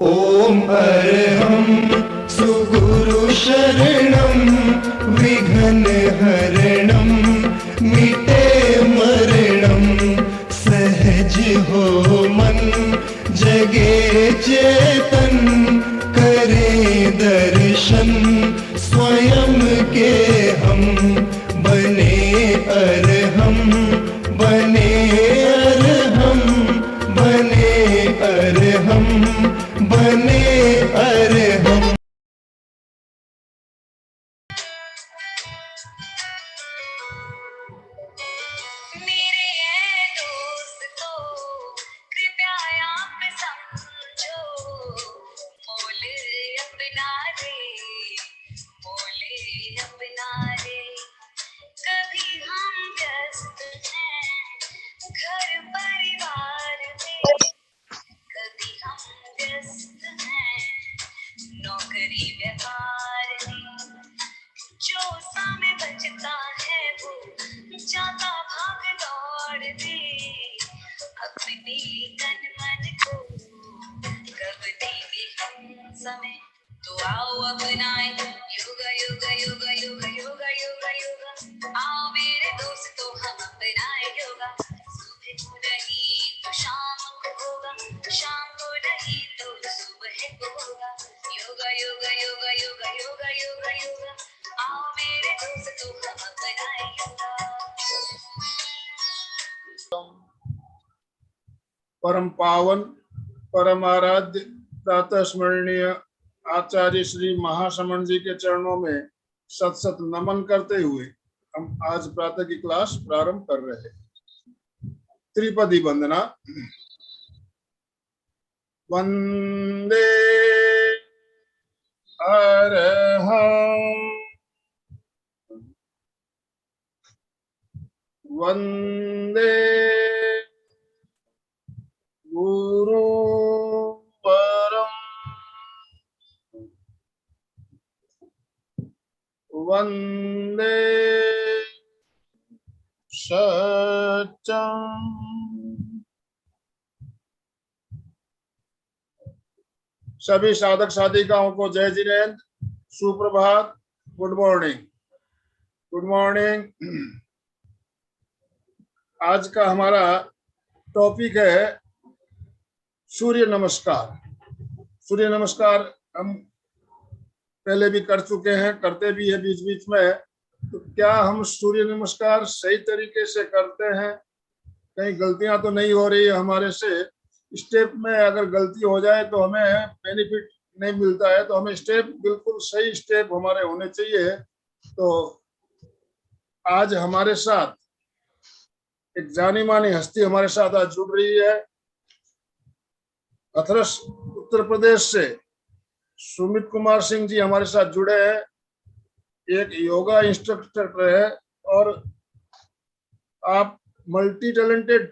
ओम अरहं सुगुरु शरणं विघ्न हरणं मिटे मरणं सहज हो मन जगे चेतन करे दर्शन स्वयं के हम बने अरहं बने अरहं बने अरहं बने अरहं। तो आओ अपनाए योगा योगा योगा योगा योगा योगा योगा, आओ मेरे दोस्तों हम अपनाए योगा। सुबह को नहीं तो शाम को होगा, शाम को नहीं तो सुबह को होगा। योगा योगा योगा योगा योगा योगा योगा, आओ मेरे दोस्तों हम अपनाए योगा। परम पावन परम आराध्य प्रातः स्मरणीय आचार्य श्री महासमण जी के चरणों में सत सत नमन करते हुए हम आज प्रातः की क्लास प्रारंभ कर रहे हैं। त्रिपदी वंदना। वंदे अरहं वंदे गुरु परम वंदे सत्यम। सभी साधक साधिकाओं को जय जिनेन्द्र, सुप्रभात, गुड मॉर्निंग। Good morning. आज का हमारा टॉपिक है सूर्य नमस्कार। सूर्य नमस्कार हम पहले भी कर चुके हैं, करते भी है बीच बीच में। तो क्या हम सूर्य नमस्कार सही तरीके से करते हैं? कहीं गलतियां तो नहीं हो रही है हमारे से? स्टेप में अगर गलती हो जाए तो हमें बेनिफिट नहीं मिलता है, तो हमें स्टेप बिल्कुल सही स्टेप हमारे होने चाहिए। तो आज हमारे साथ एक जानी मानी हस्ती हमारे साथ आज जुड़ रही है। हथरस उत्तर प्रदेश से सुमित कुमार सिंह जी हमारे साथ जुड़े हैं। एक योगा इंस्ट्रक्टर है और आप मल्टी टैलेंटेड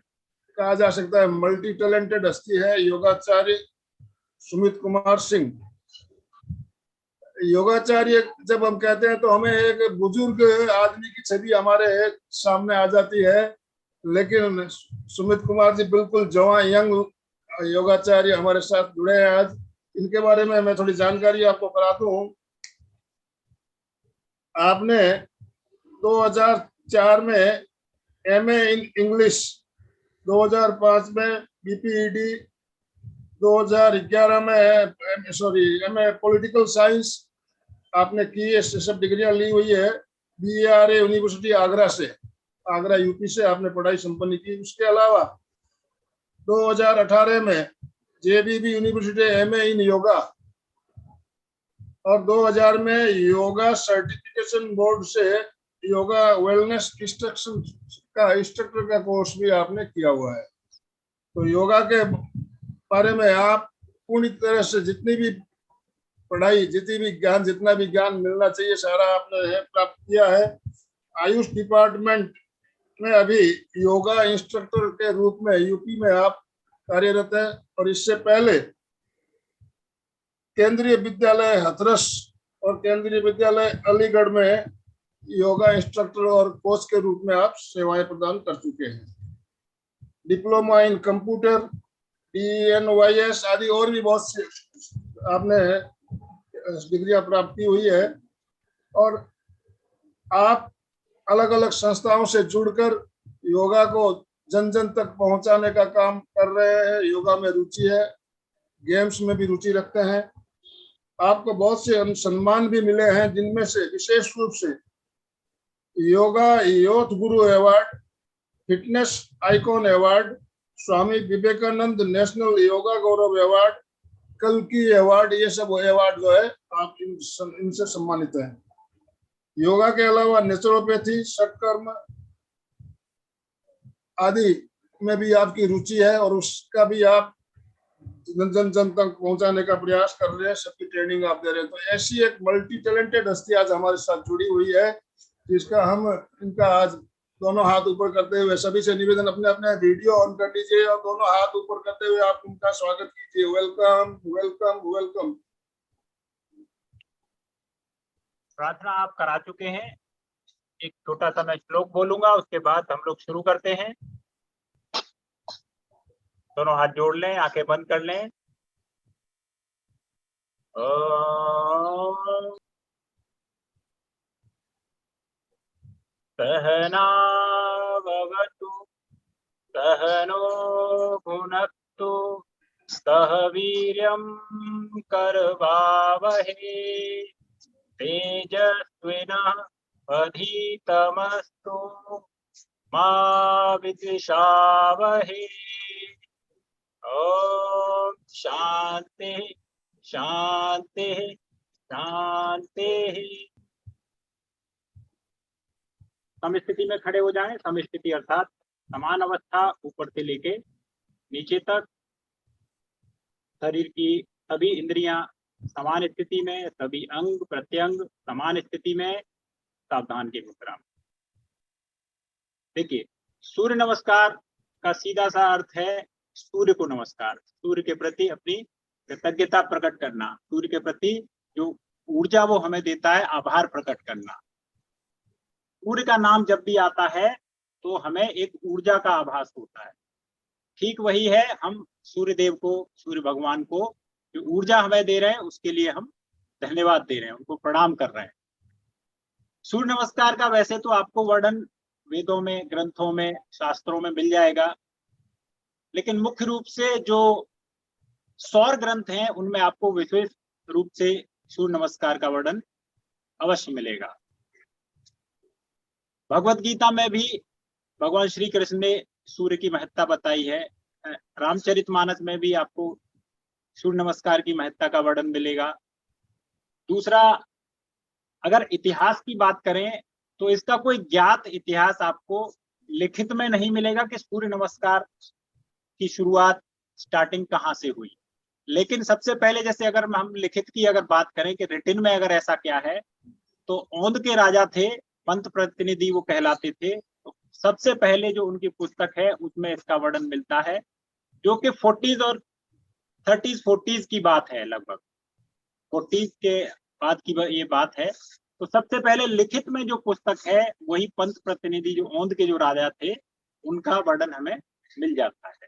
कहा जा सकता है, मल्टी टैलेंटेड हस्ती है योगाचार्य सुमित कुमार सिंह। योगाचार्य जब हम कहते हैं तो हमें एक बुजुर्ग आदमी की छवि हमारे सामने आ जाती है, लेकिन सुमित कुमार जी बिल्कुल जवान यंग योगाचार्य हमारे साथ जुड़े हैं आज। इनके बारे में मैं थोड़ी जानकारी आपको करा दूं। आपने 2004 में एमए इन इंग्लिश, 2005 में बीपीईडी, 2011 में एमए पॉलिटिकल साइंस आपने की है, सब डिग्रियां ली हुई है। बीआरए यूनिवर्सिटी आगरा से, आगरा यूपी से आपने पढ़ाई संपन्न की। उसके अलावा 2018 में जेबीबी यूनिवर्सिटी एमए इन योगा और 2000 में योगा सर्टिफिकेशन बोर्ड से योगा वेलनेस इंस्ट्रक्टर का कोर्स भी आपने किया हुआ है। तो योगा के बारे में आप पूरी तरह से जितनी भी पढ़ाई, जितना भी ज्ञान मिलना चाहिए सारा आपने प्राप्त किया है। आयुष डिपार्टमेंट में अभी योगा इंस्ट्रक्टर के रूप में यूपी में आप कार्यरत है और इससे पहले केंद्रीय विद्यालय हथरस और केंद्रीय विद्यालय अलीगढ़ में योगा इंस्ट्रक्टर और कोच के रूप में आप सेवाएं प्रदान कर चुके हैं। डिप्लोमा इन कंप्यूटर DNYS आदि और भी बहुत से आपने डिग्रियां प्राप्त की हुई है, और आप अलग अलग संस्थाओं से जुड़कर योगा को जन जन तक पहुंचाने का काम कर रहे हैं। योगा में रुचि है, गेम्स में भी रुचि रखते हैं। आपको बहुत से सम्मान भी मिले हैं, जिनमें से विशेष रूप से योगा यूथ गुरु award, fitness icon award, Swami Vivekananda national yoga गौरव अवार्ड, कल्कि अवार्ड, ये सब अवार्ड जो है आप इनसे सम्मानित हैं। योगा के अलावा नेचुरोपैथी, षटकर्म आदि में भी आपकी रुचि है, और उसका भी आप जन जन तक पहुंचाने का प्रयास कर रहे हैं, सबकी ट्रेनिंग आप दे रहे हैं। तो ऐसी एक मल्टी टैलेंटेड हस्ती आज हमारे साथ जुड़ी हुई है, जिसका हम इनका आज दोनों हाथ ऊपर करते हुए सभी से निवेदन, अपने अपने वीडियो ऑन कर लीजिए और दोनों हाथ ऊपर करते हुए आप उनका स्वागत कीजिए। Welcome welcome welcome. प्रार्थना आप करा चुके हैं। एक छोटा सा मैं श्लोक बोलूंगा, उसके बाद हम लोग शुरू करते हैं। दोनों हाथ जोड़ लें, आंखें बंद कर लें। ओम सहना भवतु सहनो भुनक्तु सह वीर्यं करवावहै तेजस्विनावधीतमस्तु मा विद्विषावहै। ओम शांति शांति शांति। समस्थिति में खड़े हो जाएं। समस्थिति अर्थात समान अवस्था, ऊपर से लेके नीचे तक शरीर की सभी इंद्रियां समान स्थिति में, सभी अंग प्रत्यंग समान स्थिति में, सावधान की मुद्रा में। देखिए, सूर्य नमस्कार का सीधा सा अर्थ है सूर्य को नमस्कार, सूर्य के प्रति अपनी कृतज्ञता प्रकट करना, सूर्य के प्रति जो ऊर्जा वो हमें देता है आभार प्रकट करना। सूर्य का नाम जब भी आता है तो हमें एक ऊर्जा का आभास होता है। ठीक वही है, हम सूर्य देव को, सूर्य भगवान को जो ऊर्जा हमें दे रहे हैं उसके लिए हम धन्यवाद दे रहे हैं, उनको प्रणाम कर रहे हैं। सूर्य नमस्कार का वैसे तो आपको वर्णन वेदों में, ग्रंथों में, शास्त्रों में मिल जाएगा, लेकिन मुख्य रूप से जो सौर ग्रंथ हैं उनमें आपको विशेष रूप से सूर्य नमस्कार का वर्णन अवश्य मिलेगा। भगवत गीता में भी भगवान श्री कृष्ण ने सूर्य की महत्ता बताई है। रामचरितमानस में भी आपको सूर्य नमस्कार की महत्ता का वर्णन मिलेगा। दूसरा, अगर इतिहास की बात करें तो इसका कोई ज्ञात इतिहास आपको लिखित में नहीं मिलेगा कि सूर्य नमस्कार की शुरुआत, स्टार्टिंग कहाँ से हुई। लेकिन सबसे पहले, जैसे अगर हम लिखित की अगर बात करें कि रिटिन में अगर ऐसा क्या है, तो औंध के राजा थे, पंत प्रतिनिधि वो कहलाते थे। तो सबसे पहले जो उनकी पुस्तक है उसमें इसका वर्णन मिलता है, जो कि 40s और 30s 40s की बात है, लगभग 40s के बाद की ये बात है। तो सबसे पहले लिखित में जो पुस्तक है वही पंत प्रतिनिधि जो औंध के जो राजा थे उनका वर्णन हमें मिल जाता है।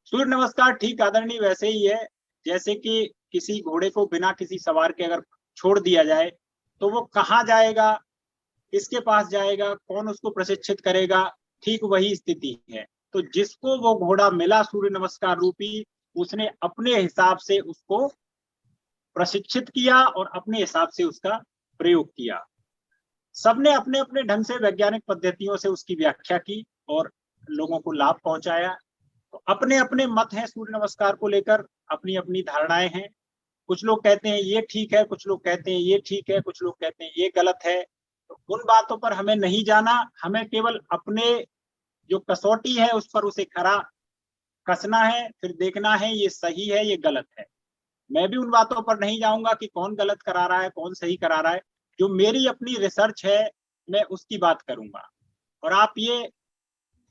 सूर्य नमस्कार ठीक आदरणीय वैसे ही है जैसे कि किसी घोड़े को बिना किसी सवार के अगर छोड़ दिया जाए तो वो कहाँ जाएगा, किसके पास जाएगा, कौन उसको प्रशिक्षित करेगा, ठीक वही स्थिति है। तो जिसको वो घोड़ा मिला सूर्य नमस्कार रूपी, उसने अपने हिसाब से उसको प्रशिक्षित किया और अपने हिसाब से उसका प्रयोग किया। सबने अपने अपने ढंग से वैज्ञानिक पद्धतियों से उसकी व्याख्या की और लोगों को लाभ पहुंचाया। तो अपने अपने मत हैं सूर्य नमस्कार को लेकर, अपनी अपनी धारणाएं हैं। कुछ लोग कहते हैं ये ठीक है, कुछ लोग कहते हैं ये ठीक है, कुछ लोग कहते हैं ये गलत है। तो उन बातों पर हमें नहीं जाना, हमें केवल अपने जो कसौटी है उस पर उसे खरा कसना है, फिर देखना है ये सही है ये गलत है। मैं भी उन बातों पर नहीं जाऊंगा कि कौन गलत करा रहा है कौन सही करा रहा है। जो मेरी अपनी रिसर्च है मैं उसकी बात करूंगा, और आप ये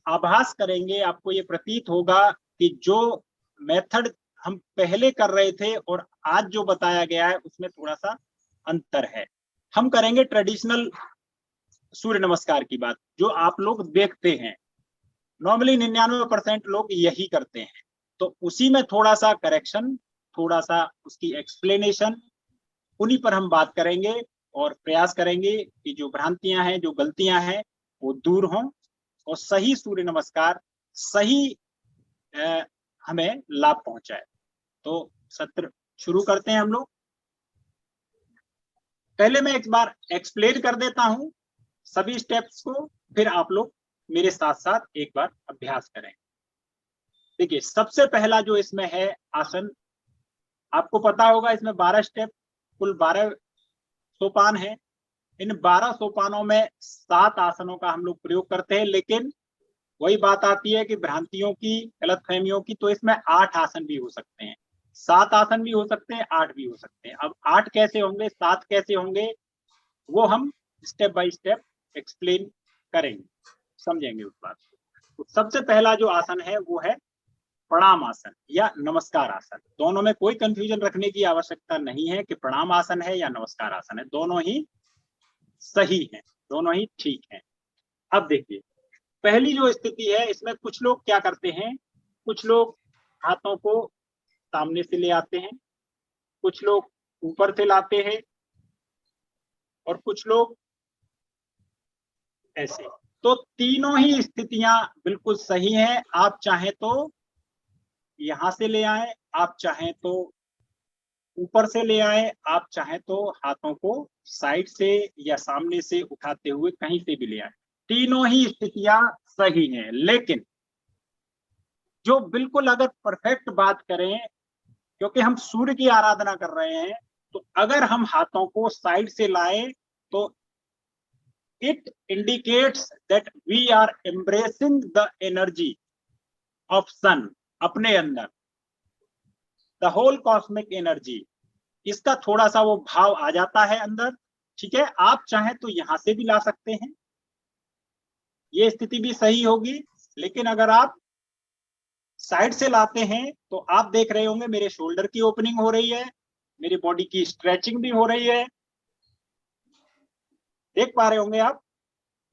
आभास करेंगे, आपको ये प्रतीत होगा कि जो मेथड हम पहले कर रहे थे और आज जो बताया गया है उसमें थोड़ा सा अंतर है। हम करेंगे ट्रेडिशनल सूर्य नमस्कार की बात, जो आप लोग देखते हैं। नॉर्मली 99% लोग यही करते हैं। तो उसी में थोड़ा सा करेक्शन, थोड़ा सा उसकी एक्सप्लेनेशन, उन्हीं पर हम बात करेंगे और प्रयास करेंगे कि जो भ्रांतियां हैं, जो गलतियां हैं, वो दूर हों और सही सूर्य नमस्कार सही हमें लाभ पहुंचाए। तो सत्र शुरू करते हैं हम लोग। पहले मैं एक बार एक्सप्लेन कर देता हूं सभी स्टेप्स को, फिर आप लोग मेरे साथ साथ एक बार अभ्यास करें। देखिए, सबसे पहला जो इसमें है आसन, आपको पता होगा इसमें 12 स्टेप, कुल 12 सोपान है। इन 12 सोपानों में 7 आसनों का हम लोग प्रयोग करते हैं, लेकिन वही बात आती है कि भ्रांतियों की, गलतफहमियों की, तो इसमें 8 आसन भी हो सकते हैं, 7 आसन भी हो सकते हैं, 8 भी हो सकते हैं। अब 8 कैसे होंगे, 7 कैसे होंगे, वो हम स्टेप बाय स्टेप एक्सप्लेन करेंगे, समझेंगे उस बात को। तो सबसे पहला जो आसन है वो है प्रणाम आसन या नमस्कार आसन। दोनों में कोई कंफ्यूजन रखने की आवश्यकता नहीं है कि प्रणाम आसन है या नमस्कार आसन है, दोनों ही सही है, दोनों ही ठीक है। अब देखिए, पहली जो स्थिति है, इसमें कुछ लोग क्या करते हैं, कुछ लोग हाथों को सामने से ले आते हैं, कुछ लोग ऊपर से लाते हैं और कुछ लोग ऐसे। तो तीनों ही स्थितियां बिल्कुल सही हैं। आप चाहें तो यहां से ले आए, आप चाहें तो ऊपर से ले आए, आप चाहें तो हाथों को साइड से या सामने से उठाते हुए कहीं से भी ले आए, तीनों ही स्थितियां सही हैं। लेकिन जो बिल्कुल अगर परफेक्ट बात करें, क्योंकि हम सूर्य की आराधना कर रहे हैं, तो अगर हम हाथों को साइड से लाए तो it indicates that we are embracing the energy of sun अपने अंदर, द होल कॉस्मिक एनर्जी। इसका थोड़ा सा वो भाव आ जाता है अंदर। ठीक है, आप चाहें तो यहां से भी ला सकते हैं, ये स्थिति भी सही होगी। लेकिन अगर आप साइड से लाते हैं तो आप देख रहे होंगे मेरे शोल्डर की ओपनिंग हो रही है, मेरी बॉडी की स्ट्रेचिंग भी हो रही है, देख पा रहे होंगे आप।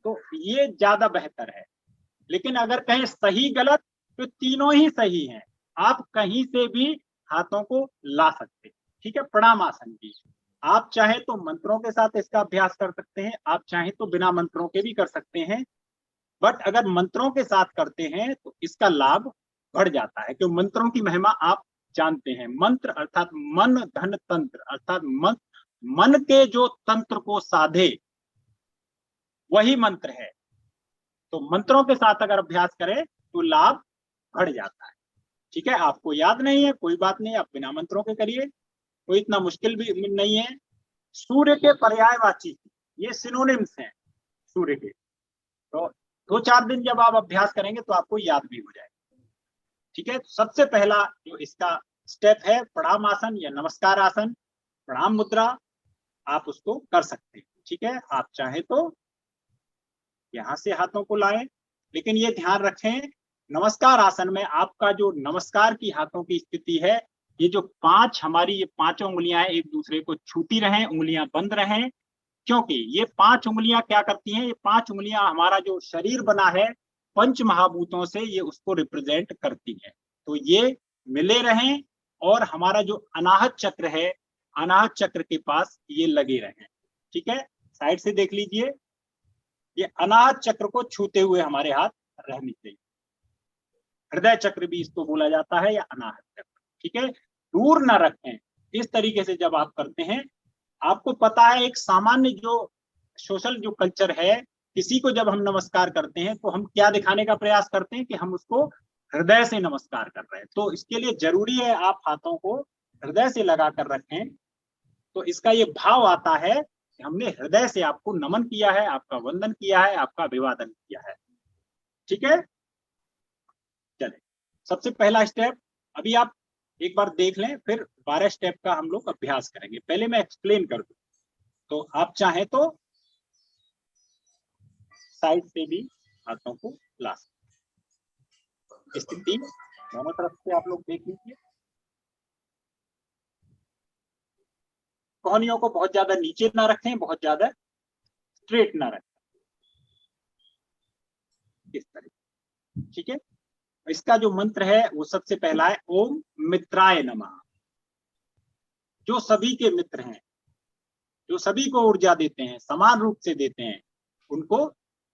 तो ये ज्यादा बेहतर है। लेकिन अगर कहें सही गलत, तो तीनों ही सही हैं, आप कहीं से भी हाथों को ला सकते हैं। ठीक है, प्रणाम आसन की आप चाहे तो मंत्रों के साथ इसका अभ्यास कर सकते हैं, आप चाहे तो बिना मंत्रों के भी कर सकते हैं। बट अगर मंत्रों के साथ करते हैं तो इसका लाभ बढ़ जाता है, क्योंकि मंत्रों की महिमा आप जानते हैं। मंत्र अर्थात मन धन तंत्र, अर्थात मन के जो तंत्र को साधे वही मंत्र है। तो मंत्रों के साथ अगर अभ्यास करें तो लाभ बढ़ जाता है। ठीक है, आपको याद नहीं है, कोई बात नहीं, आप बिना मंत्रों के करिए, कोई इतना मुश्किल भी नहीं है। सूर्य के पर्यायवाची, ये सिनोनिम्स हैं सूर्य के। तो 2-4 दिन जब आप अभ्यास करेंगे तो आपको याद भी हो जाएगा। ठीक है, तो सबसे पहला जो इसका स्टेप है प्रणाम आसन या नमस्कार आसन, प्रणाम मुद्रा, आप उसको कर सकते हैं। ठीक है, आप चाहे तो यहां से हाथों को लाएं, लेकिन ये ध्यान रखें नमस्कार आसन में आपका जो नमस्कार की हाथों की स्थिति है, ये जो 5 हमारी ये 5 उंगलियां हैं, एक दूसरे को छूती रहें, उंगलियां बंद रहें। क्योंकि ये 5 उंगलियां क्या करती हैं, ये 5 उंगलियां हमारा जो शरीर बना है पंच महाभूतों से, ये उसको रिप्रेजेंट करती है। तो ये मिले रहें और हमारा जो अनाहत चक्र है, अनाहत चक्र के पास ये लगे रहें। ठीक है, साइड से देख लीजिए, ये अनाहत चक्र को छूते हुए हमारे हाथ रहने चाहिए। हृदय चक्र भी इसको बोला जाता है या अनाहत चक्र। ठीक है, दूर न रखें। इस तरीके से जब आप करते हैं, आपको पता है एक सामान्य जो सोशल जो कल्चर है, किसी को जब हम नमस्कार करते हैं तो हम क्या दिखाने का प्रयास करते हैं कि हम उसको हृदय से नमस्कार कर रहे हैं। तो इसके लिए जरूरी है आप हाथों को हृदय से लगा कर रखें, तो इसका ये भाव आता है कि हमने हृदय से आपको नमन किया है, आपका वंदन किया है, आपका अभिवादन किया है। ठीक है, चले सबसे पहला स्टेप अभी आप एक बार देख लें, फिर 12 स्टेप का हम लोग अभ्यास करेंगे। पहले मैं एक्सप्लेन कर दूं, तो आप चाहें तो साइड से भी हाथों को ला सकते। स्थिति दोनों तरफ से आप लोग देख लीजिए। कोहनियों को बहुत ज्यादा नीचे ना रखें, बहुत ज्यादा स्ट्रेट ना रखें, इस तरह। ठीक है, इसका जो मंत्र है वो सबसे पहला है ओम मित्राय नमः। जो सभी के मित्र हैं, जो सभी को ऊर्जा देते हैं, समान रूप से देते हैं, उनको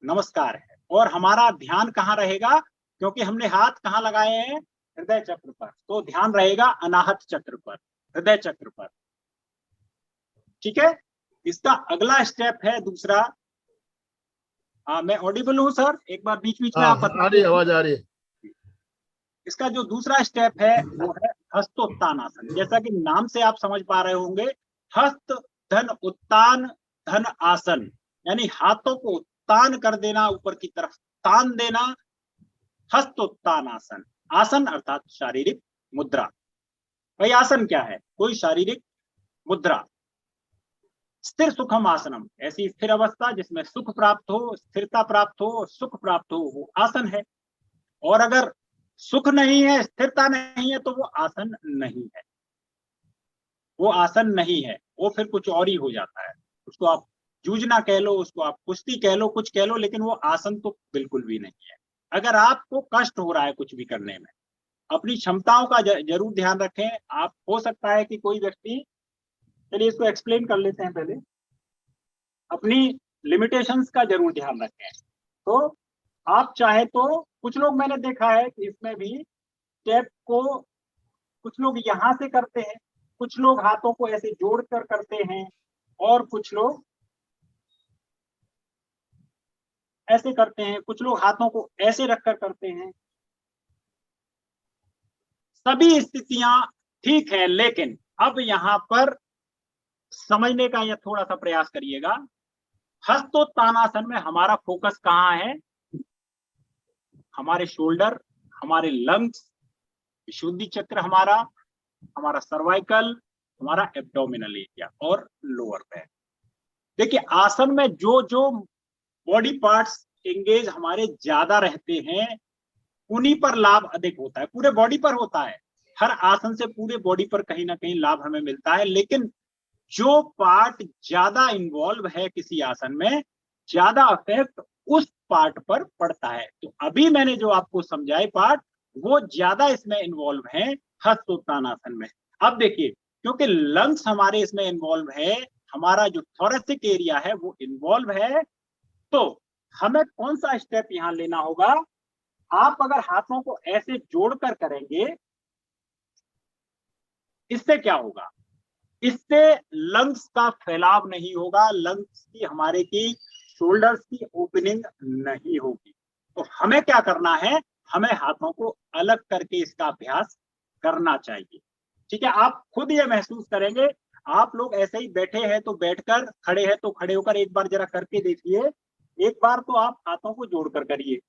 नमस्कार है। और हमारा ध्यान कहाँ रहेगा, क्योंकि हमने हाथ कहाँ लगाए हैं, हृदय चक्र पर, तो ध्यान रहेगा अनाहत चक्र पर, हृदय चक्र पर। ठीक है, इसका अगला स्टेप है दूसरा। मैं ऑडिबल हूँ सर? एक बार बीच बीच में हाँ आप हाँ, बता आ रही है, आवाज आ रही है। इसका जो दूसरा स्टेप है वो है हस्तोत्तान आसन। जैसा कि नाम से आप समझ पा रहे होंगे, हस्त धन उत्तान धन आसन, यानी हाथों को उत्तान कर देना, ऊपर की तरफ तान देना, हस्तोत्तान आसन। आसन अर्थात शारीरिक मुद्रा। भाई आसन क्या है? कोई शारीरिक मुद्रा। स्थिर सुखम आसनम, ऐसी स्थिर अवस्था जिसमें सुख प्राप्त हो, स्थिरता प्राप्त हो, सुख प्राप्त हो, वो आसन है। और अगर सुख नहीं है, स्थिरता नहीं है, तो वो आसन नहीं है, वो आसन नहीं है, वो फिर कुछ और ही हो जाता है। उसको आप जूझना कह लो, उसको आप कुश्ती कह लो, कुछ कह लो, लेकिन वो आसन तो बिल्कुल भी नहीं है। अगर आपको कष्ट हो रहा है कुछ भी करने में, अपनी क्षमताओं का जरूर ध्यान रखें। आप, हो सकता है कि कोई व्यक्ति, चलिए इसको एक्सप्लेन कर लेते हैं पहले, अपनी लिमिटेशंस का जरूर ध्यान रखें। तो आप चाहे तो, कुछ लोग मैंने देखा है कि इसमें भी स्टेप को कुछ लोग यहां से करते हैं, कुछ लोग हाथों को ऐसे जोड़कर करते हैं, और कुछ लोग ऐसे करते हैं, कुछ लोग हाथों को ऐसे रखकर करते हैं। सभी स्थितियां ठीक है, लेकिन अब यहां पर समझने का यह थोड़ा सा प्रयास करिएगा। हस्तोत्तानासन में हमारा फोकस कहाँ है? हमारे शोल्डर, हमारे लंग्स, विशुद्धि चक्र, हमारा सर्वाइकल, हमारा एब्डोमिनल एरिया और लोअर बैक। देखिए आसन में जो जो बॉडी पार्ट्स एंगेज हमारे ज्यादा रहते हैं, उन्हीं पर लाभ अधिक होता है। पूरे बॉडी पर होता है, हर आसन से पूरे बॉडी पर कहीं ना कहीं लाभ हमें मिलता है, लेकिन जो पार्ट ज्यादा इन्वॉल्व है किसी आसन में, ज्यादा इफेक्ट उस पार्ट पर पड़ता है। तो अभी मैंने जो आपको समझाए पार्ट, वो ज्यादा इसमें इन्वॉल्व है हस्तोत्तानासन में। अब देखिए, क्योंकि लंग्स हमारे इसमें इन्वॉल्व है, हमारा जो थोरेसिक एरिया है वो इन्वॉल्व है, तो हमें कौन सा स्टेप यहां लेना होगा? आप अगर हाथों को ऐसे जोड़कर करेंगे, इससे क्या होगा? इससे लंग्स का फैलाव नहीं होगा, लंग्स की, हमारे की शोल्डर्स की ओपनिंग नहीं होगी। तो हमें क्या करना है? हमें हाथों को अलग करके इसका अभ्यास करना चाहिए। ठीक है, आप खुद ये महसूस करेंगे। आप लोग ऐसे ही बैठे हैं तो बैठकर, खड़े हैं तो खड़े होकर, एक बार जरा करके देखिए। एक बार तो आप हाथों को जोड़कर करिए,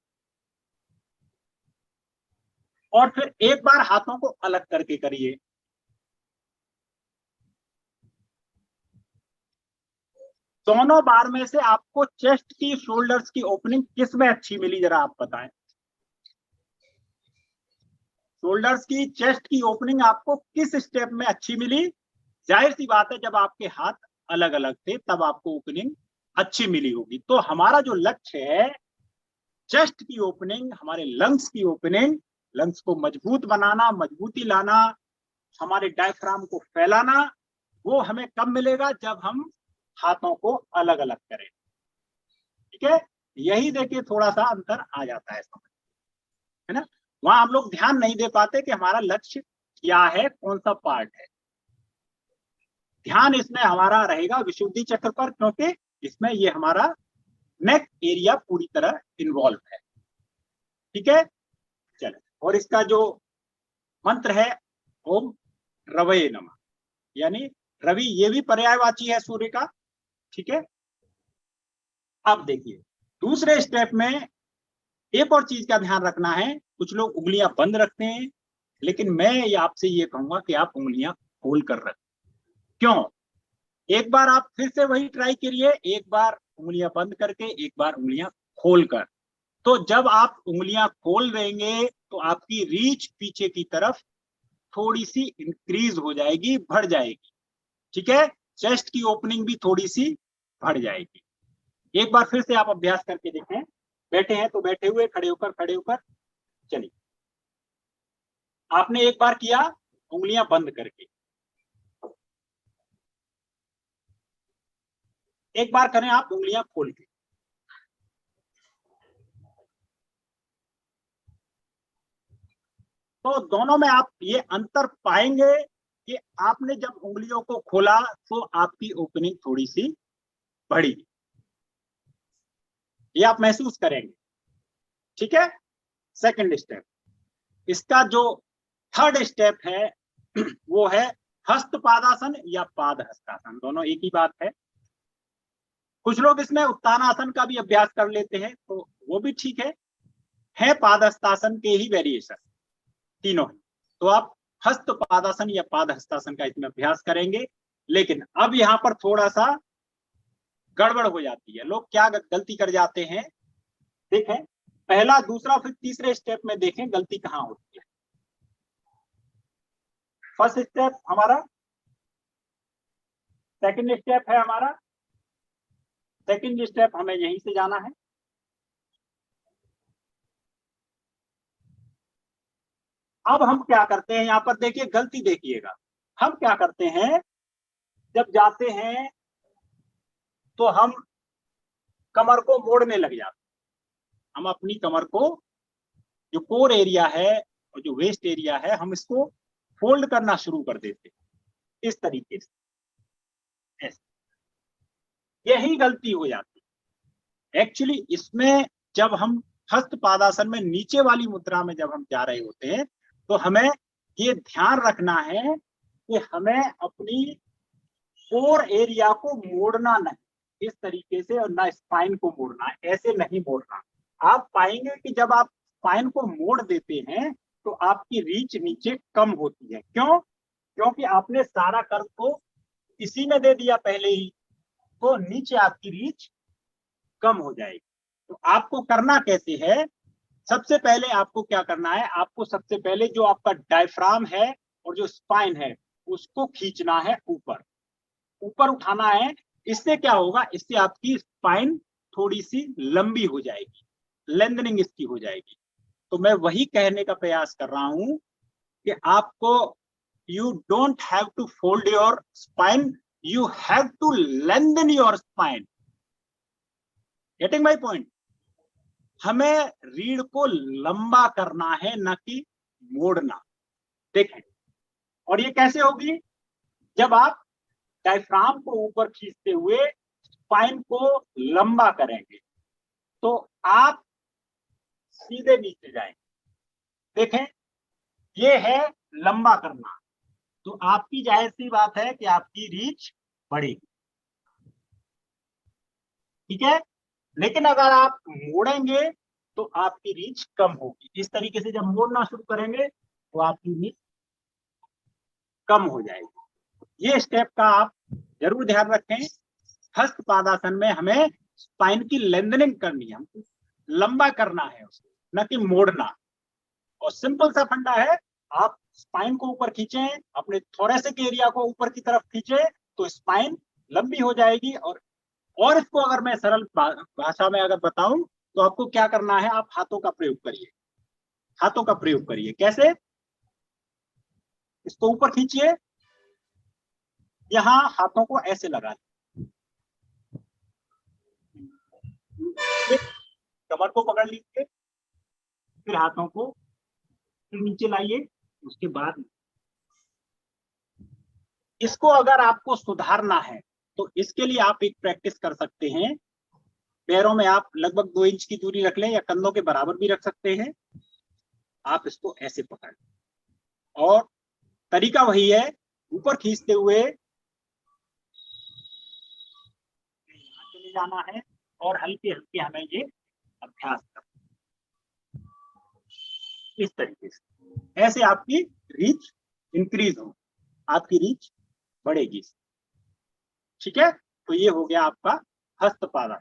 और फिर एक बार हाथों को अलग करके करिए। दोनों बार में से आपको चेस्ट की, शोल्डर्स की ओपनिंग किस में अच्छी मिली, जरा आप बताएं। शोल्डर्स की, चेस्ट की ओपनिंग आपको किस स्टेप में अच्छी मिली? जाहिर सी बात है, जब आपके हाथ अलग अलग थे तब आपको ओपनिंग अच्छी मिली होगी। तो हमारा जो लक्ष्य है, चेस्ट की ओपनिंग, हमारे लंग्स की ओपनिंग, लंग्स को मजबूत बनाना, मजबूती लाना, हमारे डायफ्राम को फैलाना, वो हमें कब मिलेगा? जब हम हाथों को अलग अलग करें। ठीक है, यही देखिए थोड़ा सा अंतर आ जाता है, समझ, है ना? वहां हम लोग ध्यान नहीं दे पाते कि हमारा लक्ष्य क्या है, कौन सा पार्ट है। ध्यान इसमें हमारा रहेगा विशुद्धि चक्र पर, क्योंकि इसमें ये हमारा नेक एरिया पूरी तरह इन्वॉल्व है। ठीक है, चलो, और इसका जो मंत्र है ओम रवये नमः, यानी रवि ये भी पर्यायवाची है सूर्य का। ठीक है, अब देखिए दूसरे स्टेप में एक और चीज का ध्यान रखना है। कुछ लोग उंगलियां बंद रखते हैं, लेकिन मैं आपसे ये कहूंगा कि आप उंगलियां खोल कर रखें। क्यों? एक बार आप फिर से वही ट्राई करिए, एक बार उंगलियां बंद करके, एक बार उंगलियां खोल कर। तो जब आप उंगलियां खोल देंगे तो आपकी रीच पीछे की तरफ थोड़ी सी इंक्रीज हो जाएगी, बढ़ जाएगी। ठीक है, चेस्ट की ओपनिंग भी थोड़ी सी बढ़ जाएगी। एक बार फिर से आप अभ्यास करके देखें। बैठे हैं तो बैठे हुए, खड़े होकर खड़े होकर, चलिए। आपने एक बार किया उंगलियां बंद करके, एक बार करें आप उंगलियां खोल के। तो दोनों में आप ये अंतर पाएंगे कि आपने जब उंगलियों को खोला तो आपकी ओपनिंग थोड़ी सी बढ़ी, ये आप महसूस करेंगे। ठीक है, सेकंड स्टेप। इसका जो थर्ड स्टेप है वो है हस्तपादासन या पाद हस्तासन, दोनों एक ही बात है। कुछ लोग इसमें उत्तानासन का भी अभ्यास कर लेते हैं, तो वो भी ठीक है पाद हस्तासन के ही वेरिएशन तीनों है। तो आप हस्त पादासन या पाद हस्तासन का इसमें अभ्यास करेंगे। लेकिन अब यहाँ पर थोड़ा सा गड़बड़ हो जाती है। लोग क्या गलती कर जाते हैं, देखें पहला दूसरा फिर तीसरे स्टेप में देखें गलती कहाँ होती है। फर्स्ट स्टेप हमारा, सेकंड स्टेप है हमारा, सेकंड स्टेप हमें यहीं से जाना है। अब हम क्या करते हैं, यहाँ पर देखिए गलती देखिएगा, हम क्या करते हैं जब जाते हैं तो हम कमर को मोड़ने लग जाते हैं। हम अपनी कमर को, जो कोर एरिया है और जो वेस्ट एरिया है, हम इसको फोल्ड करना शुरू कर देते हैं इस तरीके से। यही गलती हो जाती है एक्चुअली। इसमें जब हम हस्त पादासन में नीचे वाली मुद्रा में जब हम जा रहे होते हैं तो हमें ये ध्यान रखना है कि हमें अपनी कोर एरिया को मोड़ना नहीं इस तरीके से, और ना स्पाइन को मोड़ना, ऐसे नहीं मोड़ना। आप पाएंगे कि जब आप स्पाइन को मोड़ देते हैं तो आपकी रीच नीचे कम होती है। क्यों? क्योंकि आपने सारा कर्व को इसी में दे दिया पहले ही, तो नीचे आपकी रीच कम हो जाएगी। तो आपको करना कैसे है, सबसे पहले आपको क्या करना है, आपको सबसे पहले जो आपका डायफ्राम है और जो स्पाइन है उसको खींचना है, ऊपर ऊपर उठाना है। इससे क्या होगा, इससे आपकी स्पाइन थोड़ी सी लंबी हो जाएगी, लेंथनिंग इसकी हो जाएगी। तो मैं वही कहने का प्रयास कर रहा हूं कि आपको, you don't have to fold your spine, you have to lengthen your spine. Getting my point? हमें रीढ़ को लंबा करना है, न कि मोड़ना। देखें, और ये कैसे होगी, जब आप डायफ्राम को ऊपर खींचते हुए स्पाइन को लंबा करेंगे तो आप सीधे नीचे जाएंगे। देखें, ये है लंबा करना, तो आपकी जाहिर सी बात है कि आपकी रीच बढ़ेगी। ठीक है, लेकिन अगर आप मोड़ेंगे तो आपकी रीच कम होगी। इस तरीके से जब मोड़ना शुरू करेंगे तो आपकी रीच कम हो जाएगी। ये स्टेप का आप जरूर ध्यान रखें। हस्त पादासन में हमें स्पाइन की लेंथनिंग करनी है, हमको लंबा करना है उसको, न कि मोड़ना। और सिंपल सा फंडा है, आप स्पाइन को ऊपर खींचे, अपने थोरेसिक एरिया को ऊपर की तरफ खींचे तो स्पाइन लंबी हो जाएगी। और इसको अगर मैं सरल भाषा में अगर बताऊं तो आपको क्या करना है, आप हाथों का प्रयोग करिए, हाथों का प्रयोग करिए। कैसे? इसको ऊपर खींचिए, यहां हाथों को ऐसे लगा दीजिए, कमर को पकड़ लीजिए, फिर हाथों को फिर नीचे लाइए। उसके बाद इसको अगर आपको सुधारना है तो इसके लिए आप एक प्रैक्टिस कर सकते हैं। पैरों में आप लगभग 2 इंच की दूरी रख लें या कंधों के बराबर भी रख सकते हैं। आप इसको ऐसे पकड़ लें और तरीका वही है, ऊपर खींचते हुए चले जाना है और हल्के हल्के हमें ये अभ्यास करना इस तरीके से। ऐसे आपकी रीच इंक्रीज हो, आपकी रीच बढ़ेगी। ठीक है, तो ये हो गया आपका हस्तपादासन।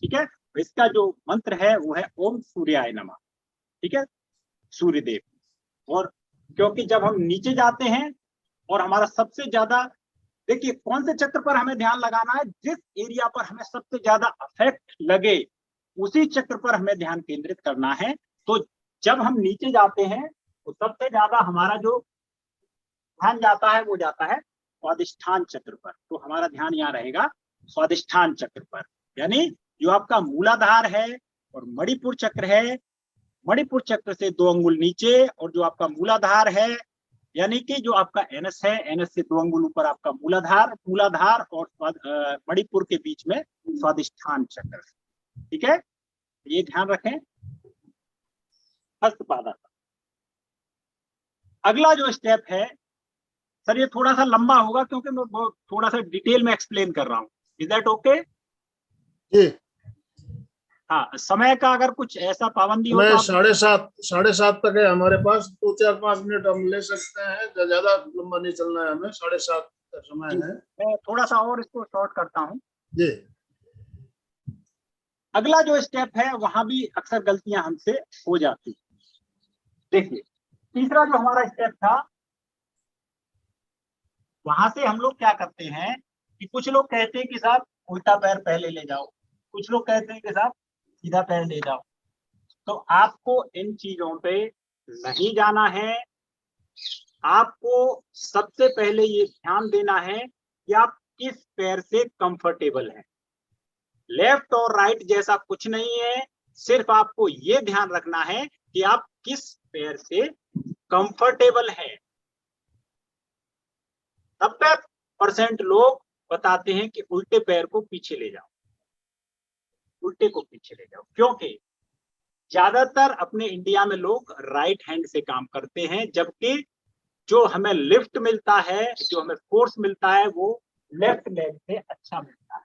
ठीक है, इसका जो मंत्र है वो है ओम सूर्याय नमः। ठीक है, सूर्यदेव। और क्योंकि जब हम नीचे जाते हैं और हमारा सबसे ज्यादा, देखिए कौन से चक्र पर हमें ध्यान लगाना है, जिस एरिया पर हमें सबसे ज्यादा अफेक्ट लगे उसी चक्र पर हमें ध्यान केंद्रित करना है। तो जब हम नीचे जाते हैं तो सबसे ज्यादा हमारा जो ध्यान जाता है वो जाता है स्वादिष्ठान चक्र पर। तो हमारा ध्यान यहाँ रहेगा स्वादिष्ठान चक्र पर, यानी जो आपका मूलाधार है और मणिपुर चक्र है, मणिपुर चक्र से 2 अंगुल नीचे, और जो आपका मूलाधार है यानी कि जो आपका एनएस है, एनएस से 2 अंगुल ऊपर आपका मूलाधार, मूलाधार और मणिपुर के बीच में स्वादिष्ठान चक्र। ठीक है, ये ध्यान रखें। हस्तपादा। अगला जो स्टेप है सर, ये थोड़ा सा लंबा होगा क्योंकि मैं थोड़ा सा डिटेल में एक्सप्लेन कर रहा हूँ। Is that okay? जी, हाँ, समय का अगर कुछ ऐसा पाबंदी हो मैं तो आप 7:30 तक है हमारे पास, तो 4-5 मिनट हम ले सकते हैं, ज्यादा लंबा नहीं चलना है हमें, 7:30 तक समय है। मैं थोड़ा सा और इसको शॉर्ट करता हूँ। जी, अगला जो स्टेप है वहां भी अक्सर गलतियां हमसे हो जाती। देखिए, तीसरा जो हमारा स्टेप था, वहां से हम लोग क्या करते हैं कि कुछ लोग कहते हैं कि साहब उल्टा पैर पहले ले जाओ, कुछ लोग कहते हैं कि साहब सीधा पैर ले जाओ। तो आपको इन चीजों पे नहीं जाना है। आपको सबसे पहले ये ध्यान देना है कि आप किस पैर से कंफर्टेबल हैं। लेफ्ट और राइट जैसा कुछ नहीं है, सिर्फ आपको ये ध्यान रखना है कि आप किस पैर से कंफर्टेबल हैं। 90% लोग बताते हैं कि उल्टे पैर को पीछे ले जाओ, उल्टे को पीछे ले जाओ, क्योंकि ज्यादातर अपने इंडिया में लोग राइट हैंड से काम करते हैं, जबकि जो हमें लिफ्ट मिलता है, जो हमें फोर्स मिलता है, वो लेफ्ट लेग से अच्छा मिलता है।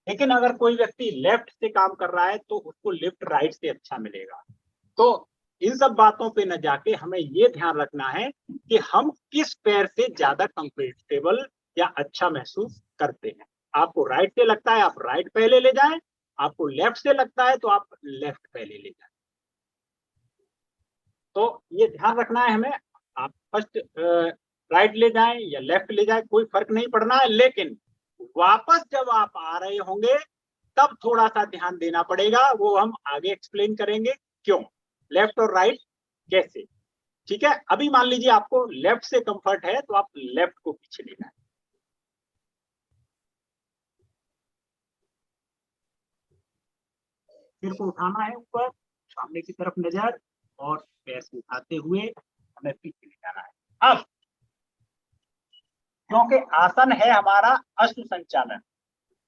लेकिन अगर कोई व्यक्ति लेफ्ट से काम कर रहा है तो उसको लिफ्ट राइट से अच्छा मिलेगा। तो इन सब बातों पे न जाके हमें ये ध्यान रखना है कि हम किस पैर से ज्यादा कंफर्टेबल या अच्छा महसूस करते हैं। आपको राइट से लगता है आप राइट पहले ले जाएं, आपको लेफ्ट से लगता है तो आप लेफ्ट पहले ले जाएं। तो ये ध्यान रखना है हमें। आप फर्स्ट राइट ले जाएं या लेफ्ट ले जाएं, कोई फर्क नहीं पड़ना है। लेकिन वापस जब आप आ रहे होंगे तब थोड़ा सा ध्यान देना पड़ेगा, वो हम आगे एक्सप्लेन करेंगे क्यों, लेफ्ट और राइट कैसे। ठीक है, अभी मान लीजिए आपको लेफ्ट से कंफर्ट है तो आप लेफ्ट को पीछे ले जाएं। सिर को उठाना है ऊपर, सामने की तरफ नजर, और पैर से उठाते हुए हमें पीछे ले जाना है। अब क्योंकि आसन है हमारा अश्व संचालन,